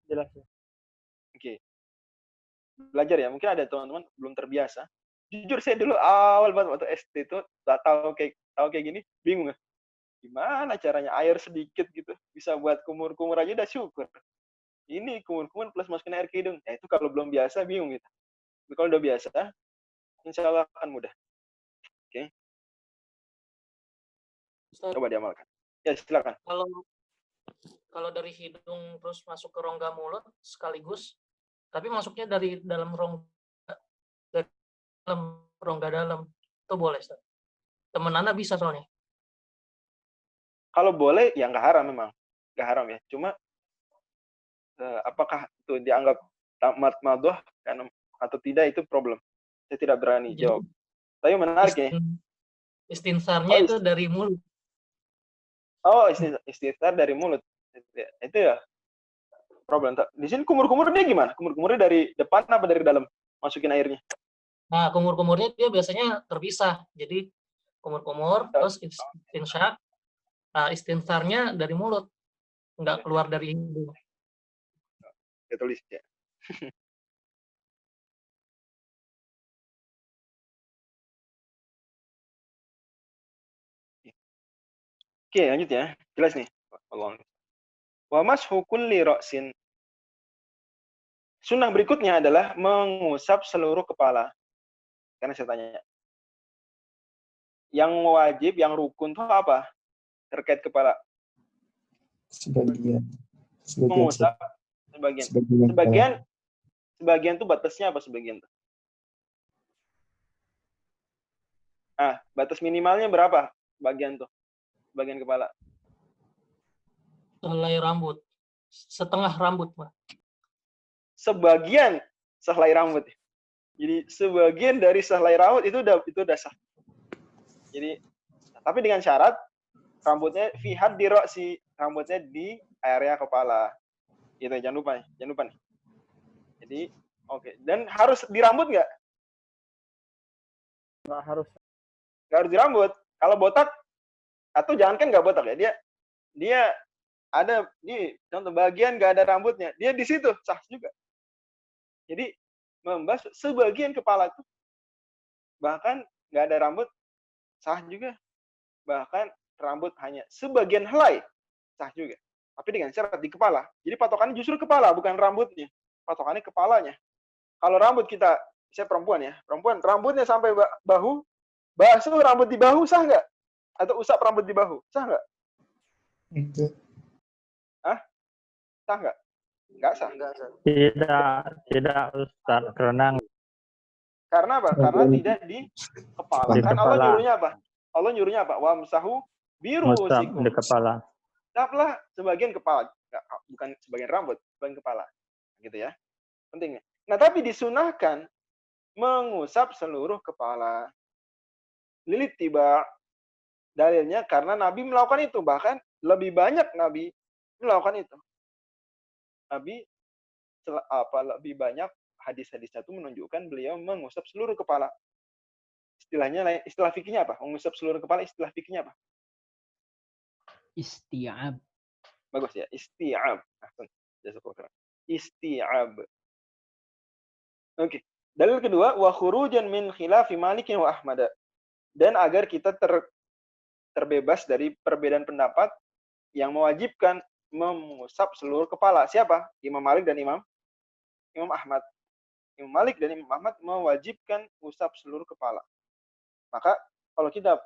Jelas ya. Oke. Belajar ya. Mungkin ada teman-teman belum terbiasa. Jujur saya dulu awal banget waktu SD itu tahu kayak gini, bingung ya. Gimana caranya air sedikit gitu bisa buat kumur-kumur aja udah syukur. Ini kumur-kumur plus masukin air ke hidung. Ya itu kalau belum biasa bingung gitu. Tapi kalau udah biasa, insya Allah akan mudah. Oke. Ustaz, Coba diamalkan. Ya silakan. kalau dari hidung terus masuk ke rongga mulut sekaligus, tapi masuknya dari dalam rongga dalam, itu boleh, Ustaz. Temen Anda bisa soalnya. Kalau boleh ya nggak haram memang. Nggak haram ya. Cuma apakah itu dianggap madmadah atau tidak itu problem. Saya tidak berani jawab. Tapi menarik ya. Istinsarnya itu dari mulut. Oh, istinsar dari mulut. Itu ya problem. Di sini kumur-kumur dia gimana? Kumur-kumurnya dari depan apa dari dalam? Masukin airnya. Nah, kumur-kumurnya dia biasanya terpisah. Jadi kumur-kumur terus istinsyak. Nah, istinsarnya dari mulut. Nggak keluar dari hidung. Saya tulis ya. Oke, lanjut ya. Jelas nih. Wa mashu kulli ra'sin. Sunnah berikutnya adalah mengusap seluruh kepala. Karena saya tanya. Yang wajib, yang rukun itu apa? Terkait kepala. Sebagian. Mengusap sebagian. Sebagian itu batasnya apa sebagian itu? Batas minimalnya berapa? Bagian tuh. Bagian kepala. Sehelai rambut. Setengah rambut, Pak. Sebagian sehelai rambut. Jadi sebagian dari sehelai rambut itu udah sah. Jadi tapi dengan syarat rambutnya fihat diroksi, rambutnya di area kepala. Gitu, jangan lupa nih. Jadi oke. Dan harus di rambut nggak? Nggak harus. Nggak harus di rambut. Kalau botak atau jangankan nggak botak ya, dia ada di contoh bagian nggak ada rambutnya, dia di situ sah juga. Jadi membasuh sebagian kepala itu bahkan nggak ada rambut sah juga. Bahkan rambut hanya sebagian helai, sah juga. Tapi dengan syarat di kepala. Jadi patokannya justru kepala, bukan rambutnya. Patokannya kepalanya. Kalau rambut kita, saya perempuan ya, perempuan rambutnya sampai bahu, basuh rambut di bahu sah nggak? Atau usap rambut di bahu, sah nggak? Itu. Sah nggak? Nggak sah. Enggak, Ustaz. Tidak Ustaz, karena Karena apa? Karena tidak di kepala. Di Kan Allah kepala. nyuruhnya apa? Allah nyuruhnya apa? Wamsahu musab birusikum. di kepala. Usaplah sebagian kepala. Nggak, bukan sebagian rambut, sebagian kepala. Gitu ya. Pentingnya. Nah, tapi disunahkan mengusap seluruh kepala. Lilit tiba. Dalilnya karena Nabi melakukan itu. Bahkan lebih banyak Nabi melakukan itu. Nabi lebih banyak hadis-hadisnya itu menunjukkan beliau mengusap seluruh kepala. Istilahnya lain, istilah fikihnya apa? Mengusap seluruh kepala, istilah fikihnya apa? Isti'ab. Bagus ya, isti'ab. Isti'ab. Oke. Dalil kedua, wa khurujan min khilafi Malik wa Ahmad. Dan agar kita terbebas dari perbedaan pendapat yang mewajibkan mengusap seluruh kepala. Siapa? Imam Malik dan Imam Ahmad. Imam Malik dan Imam Ahmad mewajibkan usap seluruh kepala. Maka kalau kita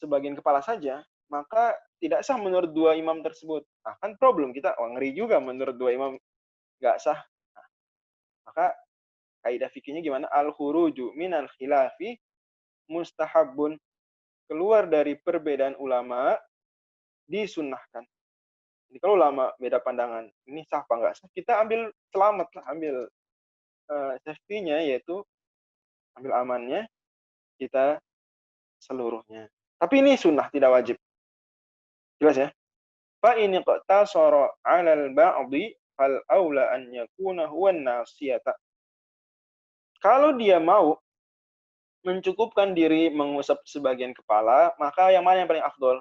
sebagian kepala saja, maka tidak sah menurut dua imam tersebut. Nah, kan problem kita, ngeri juga menurut dua imam nggak sah. Nah, maka kaidah fikihnya gimana? Al-khuruju minal khilafi mustahabun. Keluar dari perbedaan ulama disunnahkan. Jadi kalau ulama beda pandangan, ini sah apa nggak sah, kita ambil selamat lah, ambil safety-nya, yaitu ambil amannya, kita seluruhnya. Tapi ini sunnah, tidak wajib. Jelas ya? Fa in iqtasara 'alal ba'dhi fal aula an yakuna huwa an-nasiyata. Kalau dia mau mencukupkan diri mengusap sebagian kepala, maka yang mana yang paling afdol?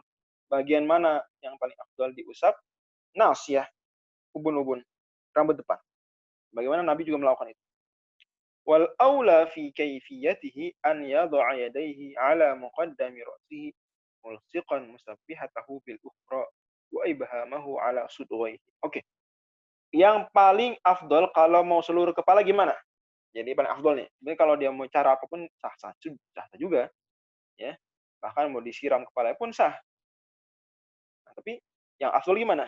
Bagian mana yang paling afdol diusap? Nasiyah, ubun-ubun, rambut depan. Bagaimana Nabi juga melakukan itu. Wal aula fi kaifiyatihi an yad'a yadayhi 'ala muqaddami ra'sihi mulsiqan musabbihatahu bil ukhra wa ibhamahu 'ala sudghaihi. Oke. Yang paling afdol kalau mau seluruh kepala gimana? Jadi paling afdol nih. Sebenarnya kalau dia mau cara apapun sah juga, ya. Bahkan mau disiram kepala pun sah. Nah, tapi yang afdol gimana?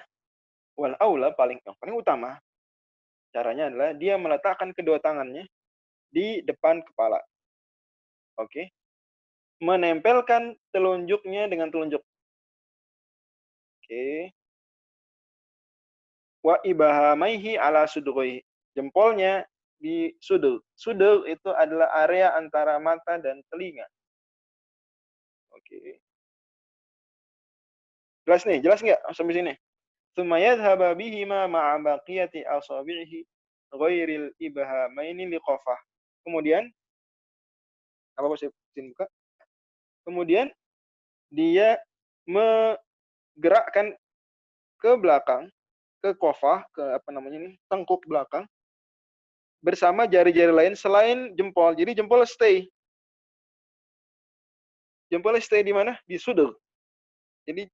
Wal aula yang paling utama caranya adalah dia meletakkan kedua tangannya di depan kepala. Oke. Menempelkan telunjuknya dengan telunjuk. Oke. Wa ibahamaihi ala sudghaihi. Jempolnya di sudul. Sudul itu adalah area antara mata dan telinga. Oke. Jelas nih, jelas nggak sampai sini? Tsumma yadhhaba bihima ma'a baqiyati asabi'ihi ghairil ibhamaini liqafah. Kemudian apa saya buka? Kemudian dia menggerakkan ke belakang, ke qafah, ke apa namanya ini, tengkuk belakang bersama jari-jari lain selain jempol. Jadi jempol stay. Jempolnya stay di mana? Di sudul. Jadi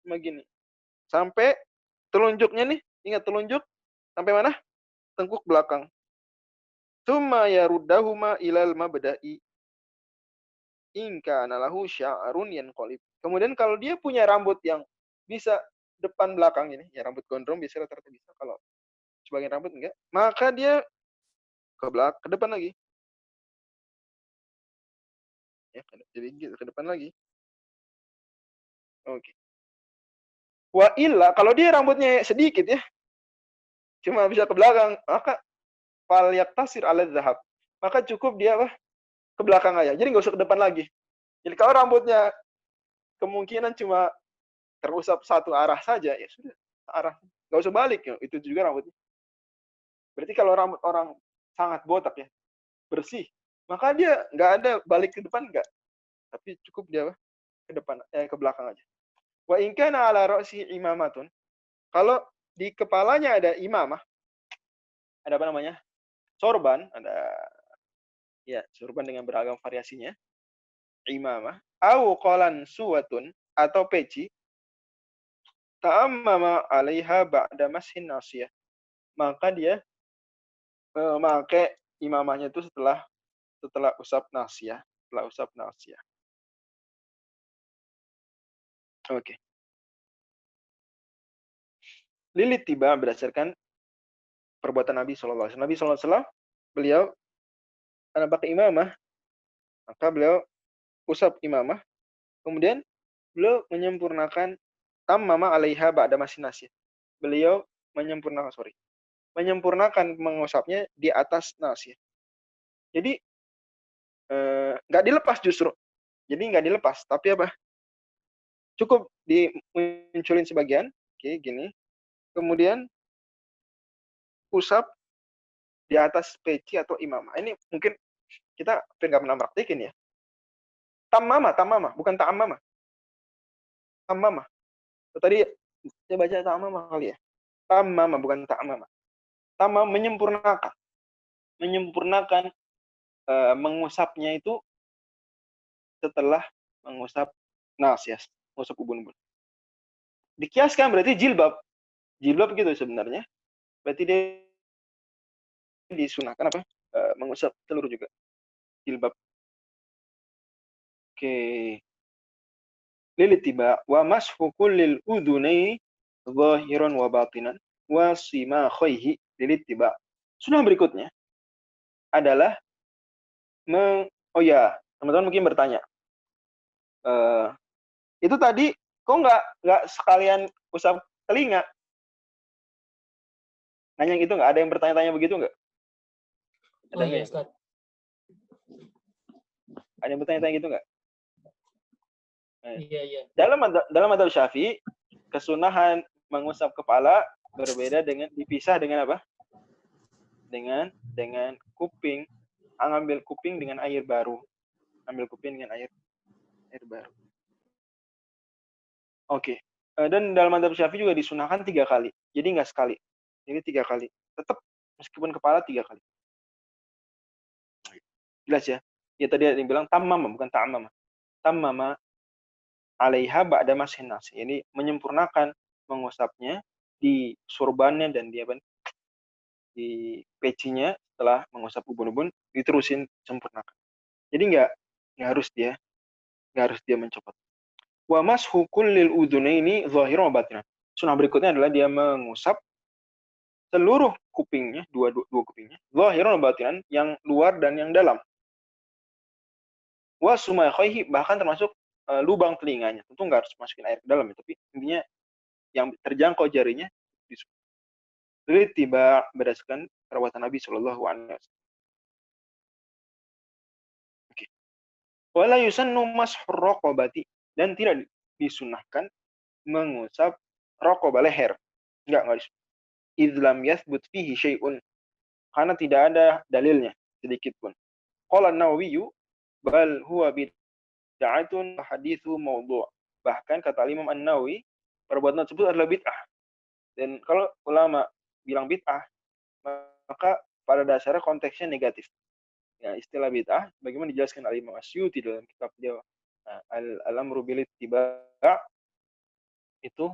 begini. Sampai telunjuknya nih, ingat telunjuk sampai mana? Tengkuk belakang. Tsumma yaruddahuma ilal mabda'i in kana lahu sya'run yanqalib. Kemudian kalau dia punya rambut yang bisa depan belakang ini, ya rambut gondrong bisa rata-rata bisa, kalau sebagian rambut enggak, maka dia ke depan lagi. Ya, jadi gitu, ke depan lagi. Oke. Wa illa, kalau dia rambutnya sedikit ya, cuma bisa ke belakang, maka fal yaktasir ala dzahab. Maka cukup dia apa? Ke belakang aja. Jadi nggak usah ke depan lagi. Jadi kalau rambutnya kemungkinan cuma terusap satu arah saja, ya sudah, arah. Nggak usah balik, ya. Itu juga rambutnya. Berarti kalau rambut orang sangat botak ya, bersih, maka dia nggak ada balik ke depan, nggak. Tapi cukup dia apa? Ke depan, ke belakang aja. Wa in kana ala ra'si imamatun. Kalau di kepalanya ada imamah, ada apa namanya? Sorban, ada ya sorban dengan beragam variasinya. imamah au qalan suwatun atau peci ta'ammama 'alaiha ba'da mashin nasiyah, maka dia memakai imamahnya itu setelah usap nasiyah, Oke. Lilit tiba berdasarkan perbuatan Nabi SAW. Nabi SAW, beliau pakai imamah, maka beliau usap imamah, kemudian beliau menyempurnakan tammama 'alaiha ba'da mashin nasiyah. Beliau menyempurnakan mengusapnya di atas nasiyah. Jadi nggak dilepas justru. Jadi nggak dilepas, tapi apa? Cukup dimunculin sebagian, oke, gini. Kemudian usap di atas peci atau imamah. Ini mungkin kita nggak pernah praktekin ya. Tammama, bukan ta'ammama. Tammama. Tadi saya baca ta'ammama kali ya. Tammama, bukan ta'ammama. Tammama menyempurnakan mengusapnya itu setelah mengusap nasiyah, mengusap ubun-ubun. Dikiaskan berarti jilbab gitu sebenarnya. Berarti dia disunahkan apa? Mengusap seluruh juga jilbab. Oke. Lilit tiba wa mashu kullil udunai zahiran wa batinan wa simakhaihi lilit tiba. Sunnah berikutnya adalah oh ya, teman-teman mungkin bertanya. Itu tadi kok nggak sekalian usap telinga? Nanya gitu nggak? Ada yang bertanya-tanya begitu nggak? Oh iya, Ustaz. Ada yang bertanya-tanya gitu nggak? Iya. Dalam madzhab Syafi'i, kesunahan mengusap kepala berbeda dipisah dengan apa? Dengan kuping. Ambil kuping dengan air baru. Ambil kuping dengan air baru. Oke. Dan dalam madzhab Syafi'i juga disunahkan 3 kali. Jadi nggak sekali. Jadi 3 kali. Tetap meskipun kepala 3 kali. Jelas ya? Ya tadi ada yang bilang tammama, bukan ta'ammama. Tammama 'alaiha ba'da mashin nasiyah. Ini menyempurnakan mengusapnya di surbannya dan di pecinya setelah mengusap ubun-ubun, diterusin sempurnakan. Jadi nggak harus dia mencopot. Wa mashu kullil udunaini zahiran wa batinan. Sunnah berikutnya adalah dia mengusap seluruh kupingnya, dua kupingnya, zahiran wa batinan, yang luar dan yang dalam. Wa sumakhaihi, bahkan termasuk lubang telinganya. Tentu nggak harus masukin air ke dalam, tapi intinya yang terjangkau jarinya disuruh. Jadi tiba berdasarkan perbuatan Nabi Shallallahu Alaihi Wasallam. Oke. Wala yusannu mashur raqabati, dan tidak disunahkan mengusap raqabah, leher. Enggak disunahkan. Idlam yathbut fihi syai'un, karena tidak ada dalilnya sedikit pun. Qala an-Nawawi bal huwa bid'atun haditsu maudhu'. Bahkan kata Imam An-Nawawi, perbuatan tersebut adalah bid'ah. Dan kalau ulama bilang bid'ah, maka pada dasarnya konteksnya negatif. Ya, istilah bid'ah bagaimana dijelaskan oleh Imam Asyuti dalam kitab dia Al-Amru bil Ittiba', itu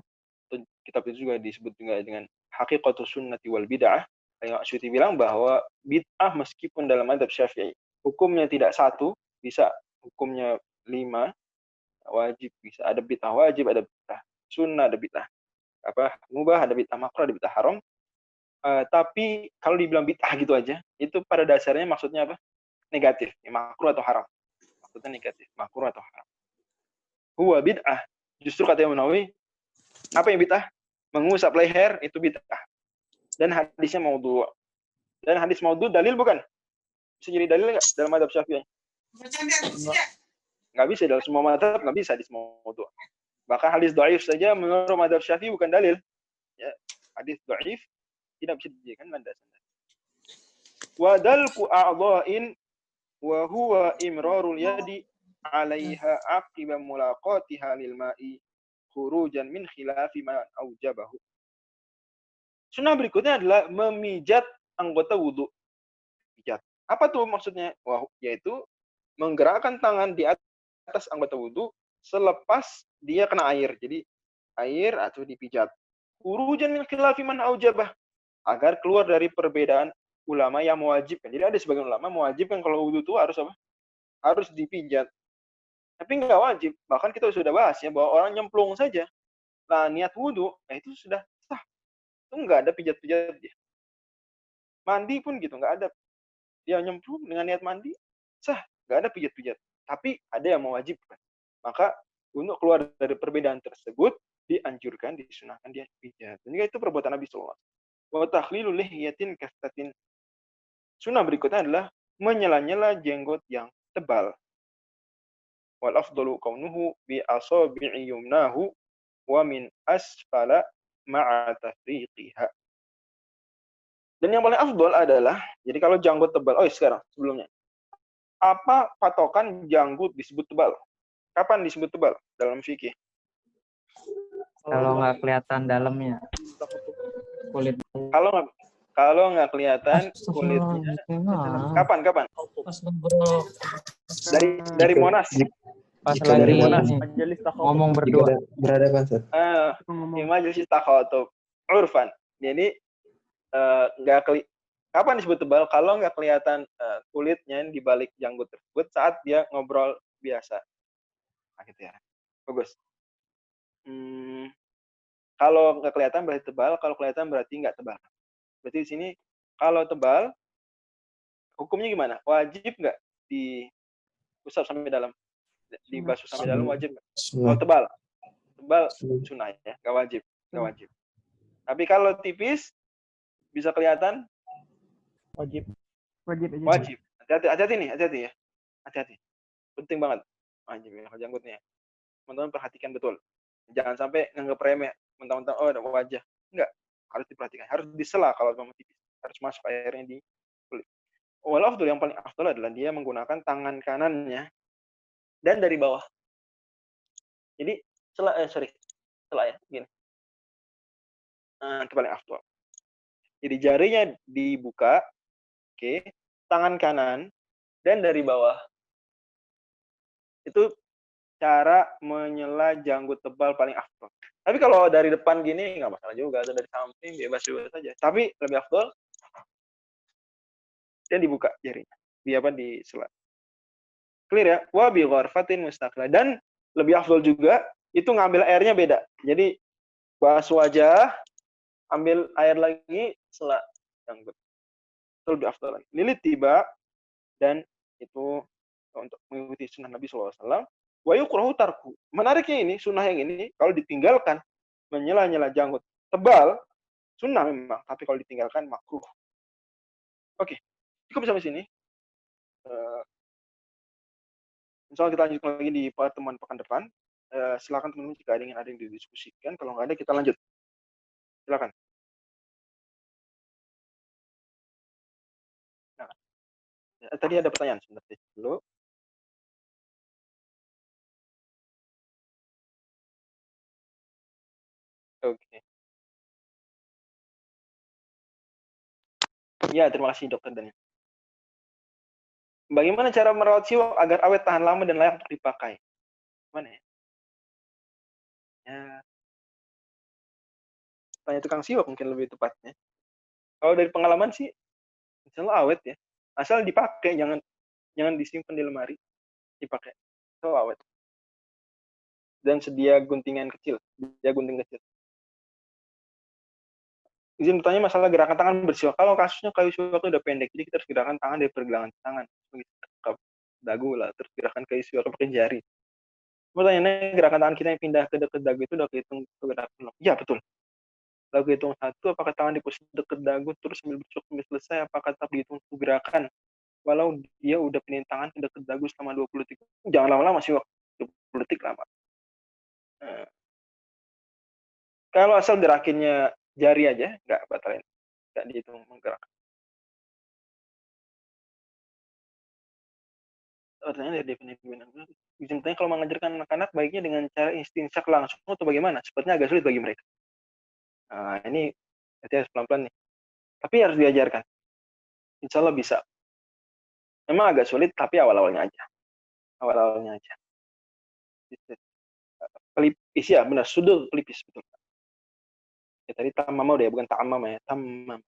kitab itu juga disebut juga dengan Haqiqatus Sunnati wal Bid'ah. Imam Asyuti bilang bahwa bid'ah meskipun dalam madzhab Syafi'i hukumnya tidak satu, bisa hukumnya 5 wajib, bisa ada bid'ah wajib, ada bid'ah sunnah, ada bid'ah mubah, ada bid'ah makruh, ada bid'ah haram. Tapi kalau dibilang bid'ah gitu aja, itu pada dasarnya maksudnya apa? Negatif, ya, makruh atau haram. Maksudnya negatif, makruh atau haram. Huwa bid'ah. Justru kata Imam Nawawi, apa yang bid'ah? Mengusap leher itu bid'ah. Dan hadisnya maudhu'. Dan hadis maudhu' dalil bukan? Bisa jadi dalil nggak dalam madzhab Syafi'i? Nggak bisa, dalam semua madzhab nggak bisa hadis maudhu'. Bahkan hadis dhaif saja menurut madzhab Syafi'i bukan dalil. Ya, hadis dhaif tidak bisa dijadikan landasan. Wa dalku a'dha'in wa huwa imrarul yadi 'alaiha aqiba mulaqatiha lil ma'i khurujan min khilafi ma aujabahu. Sunnah berikutnya adalah memijat anggota wudu. Pijat. Apa tuh maksudnya? Yaitu menggerakkan tangan di atas anggota wudhu selepas dia kena air. Jadi air atau dipijat. Khurujan min khilafi man aujabah, agar keluar dari perbedaan ulama yang mewajibkan. Jadi ada sebagian ulama mewajibkan kalau wudhu itu harus apa? Harus dipijat. Tapi nggak wajib. Bahkan kita sudah bahas ya bahwa orang nyemplung saja. Nah, niat wudhu, itu sudah sah. Itu nggak ada pijat-pijat dia. Mandi pun gitu, nggak ada. Dia nyemplung dengan niat mandi, sah. Nggak ada pijat-pijat. Tapi ada yang mewajibkan. Maka untuk keluar dari perbedaan tersebut, dianjurkan, disunahkan dia pijat. Dan itu perbuatan Nabi SAW. Wa takhlilu lihiyatin kastatin. Sunnah berikutnya adalah menyela-nyela jenggot yang tebal. Wal afdalu kaunuhu bi asabi'i yumnahu wa min asfala ma'a tafriqiha. Dan yang paling afdol adalah, jadi kalau janggut tebal, sekarang sebelumnya, apa patokan janggut disebut tebal? Kapan disebut tebal dalam fikih? Kalau nggak kelihatan dalamnya, kulit. Kalau nggak kelihatan kulitnya, kapan? Pas ngobrol. Dari Monas. Pas Jika lagi dari mana? ngomong Jika berdua. berhadapan, Ustaz. Di majelis takhatub urfan. Jadi kapan disebut tebal? Kalau nggak kelihatan kulitnya di balik janggut tersebut saat dia ngobrol biasa. Nah, gitu ya. Bagus. Kalau nggak kelihatan berarti tebal, kalau kelihatan berarti nggak tebal. Berarti di sini kalau tebal, hukumnya gimana? Wajib nggak diusap sampai dalam? Dibasuh sampai dalam wajib nggak? Kalau tebal sunnah ya, nggak wajib. Tapi kalau tipis bisa kelihatan Wajib aja. wajib. Hati-hati nih, ya. Hati-hati. Penting banget. Wajib ya janggutnya. Teman-teman perhatikan betul. Jangan sampai nganggap remeh, mentang-mentang ada wajah. Enggak, harus diperhatikan. Harus disela kalau memang tipis. Harus masuk airnya di kulit. Walaupun yang paling afdal adalah dia menggunakan tangan kanannya dan dari bawah. Jadi setelah ya, gini. Itu paling afdal. Jadi jarinya dibuka, tangan kanan dan dari bawah. Itu cara menyela janggut tebal paling afdal. Tapi kalau dari depan gini nggak masalah juga, atau dari samping bebas saja. Tapi lebih afdal dan dibuka jarinya, disela. Clear ya? Wa bi gharfatin mustaqlah. Dan lebih afdal juga itu ngambil airnya beda. Jadi basuh wajah, ambil air lagi, sela janggut. Itu lebih afdal lagi. Lilit tiba, dan itu untuk mengikuti sunnah Nabi SAW. Wa yukrahu tarku. Menariknya ini, sunnah yang ini, kalau ditinggalkan, menyela-nyela janggut tebal, sunnah memang. Tapi kalau ditinggalkan, makruh. Oke, cukup sampai sini. Insya Allah kita lanjutkan lagi di pertemuan pekan depan. Silakan teman-teman jika ada yang didiskusikan. Kalau nggak ada, kita lanjut. Silakan. Nah, tadi ada pertanyaan sebenarnya dulu. Oke. Ya, terima kasih Dokter Daniel. Bagaimana cara merawat siwak agar awet, tahan lama, dan layak untuk dipakai? Mana ya? Tanya tukang siwak mungkin lebih tepatnya. Kalau dari pengalaman sih, insya Allah awet ya. Asal dipakai, jangan disimpan di lemari. Dipakai. Itu awet. Dan sedia guntingan kecil. Sedia gunting kecil. Izin bertanya masalah gerakan tangan bersiwak. Kalau kasusnya kayu siwak itu udah pendek, jadi kita harus gerakan tangan dari pergelangan tangan. Dagu lah, terus gerakan kayu siwak pakai jari. Pertanyaannya, gerakan tangan kita yang pindah ke dekat dagu itu udah kehitung gerakan belum? Ya, betul. Lalu hitung 1, apakah tangan di posisi dekat dagu terus sambil bersiwak sampai selesai, apakah tetap dihitung gerakan walau dia udah pindahin tangan ke dekat dagu selama 20 detik? Jangan lama-lama siwak, 20 detik lama. Kalau asal gerakinnya jari aja, nggak batalin, nggak dihitung menggerakkan. Pertanyaan dari definisi Biasanya kalau mengajarkan anak-anak baiknya dengan cara istinsak langsung atau bagaimana? Sepertinya agak sulit bagi mereka. Nah, ini berarti harus pelan-pelan nih. Tapi harus diajarkan. Insya Allah bisa. Memang agak sulit, tapi awal-awalnya aja. pelipis ya, benar, sudul pelipis betul. Ya tadi tamam udah ya, bukan ta'amam ya, tamam.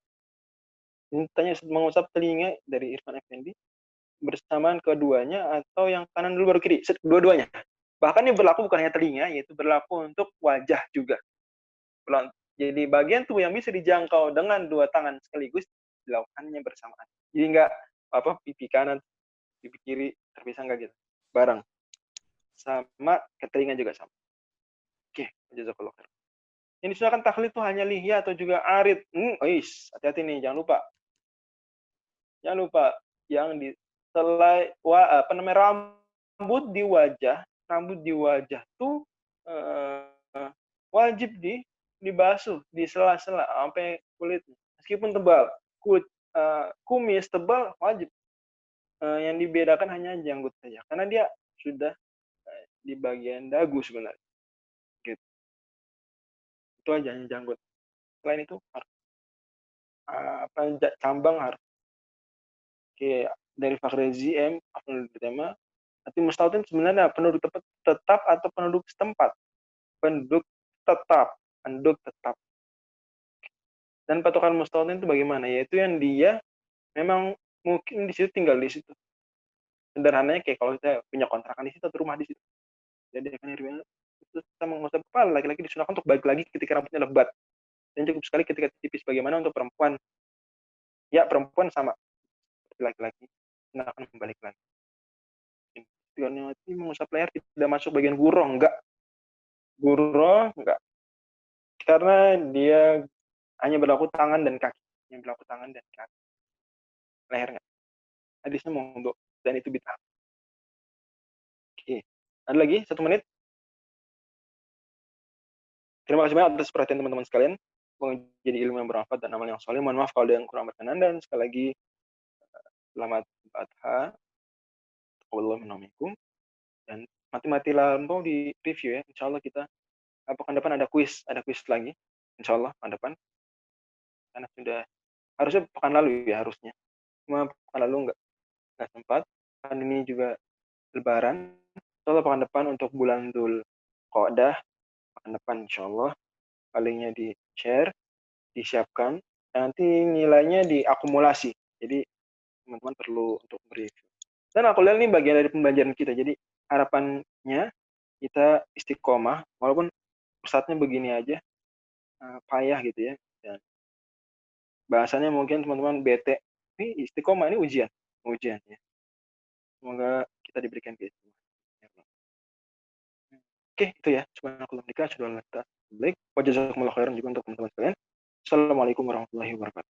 Ini tanya mengusap telinga dari Irfan Effendi bersamaan keduanya atau yang kanan dulu baru kiri, dua-duanya. Bahkan ini berlaku bukan hanya telinga, yaitu berlaku untuk wajah juga. Jadi bagian tubuh yang bisa dijangkau dengan dua tangan sekaligus dilakukannya bersamaan. Jadi nggak pipi kanan, pipi kiri terpisah nggak gitu, bareng. Sama ke telinga juga sama. Oke, jazakallah khair. Yang disunahkan takhlid itu hanya lihya atau juga arid. Hati-hati nih, jangan lupa. Jangan lupa yang di selai rambut di wajah tuh wajib dibasuh di sela-sela sampai kulitnya. Meskipun tebal, kumis tebal wajib. Yang dibedakan hanya janggut saja karena dia sudah di bagian dagu sebenarnya. Gitu. Itu aja hanya janggut. Selain itu cambang harus. Oke, dari Fakrezi M, penduduk tema. Nanti mustautin sebenarnya penduduk tetap atau penduduk setempat. Penduduk tetap. Dan patokan mustautin itu bagaimana? Yaitu yang dia memang mungkin di situ tinggal di situ. Sederhananya kayak kalau kita punya kontrakan di situ atau rumah di situ. Jadi akan itu kita mengusap kepala, laki-laki disunahkan untuk balik lagi ketika rambutnya lebat. Dan cukup sekali ketika tipis. Bagaimana untuk perempuan? Ya, perempuan sama laki-laki akan balik lagi. Tujuannya mengusap leher tidak masuk bagian gurau, enggak. Karena dia hanya berlaku tangan dan kaki. Leher enggak. Hadisnya monggo dan itu bid'ah. Oke. Ada lagi 1 menit. Terima kasih banyak atas perhatian teman-teman sekalian. Semoga jadi ilmu yang bermanfaat dan amal yang soleh. Mohon maaf kalau ada yang kurang berkenan, dan sekali lagi selamat Adha. Taqabbalallahu minna wa minkum. Dan mati-mati lampau di review ya. Insya Allah kita pekan depan ada kuis lagi. Insya Allah pekan depan. Karena sudah harusnya pekan lalu ya harusnya. Cuma pekan lalu nggak sempat. Kan ini juga Lebaran. Insya Allah pekan depan untuk bulan Dzul Qa'dah. Pekan depan insya Allah. Palingnya di-share, disiapkan. Nanti nilainya diakumulasi. Jadi teman-teman perlu untuk mereview. Dan aku lihat ini bagian dari pembelajaran kita. Jadi harapannya kita istiqomah, walaupun pusatnya begini aja, payah gitu ya. Dan bahasanya mungkin teman-teman bete. Ini istiqomah, ini ujian ya. Semoga kita diberikan keistimewaan. Oke, itu ya. Subhanallah nikah, sudah letak. Baik, wa jazakumullahu khairan juga untuk teman-teman sekalian. Assalamualaikum warahmatullahi wabarakatuh.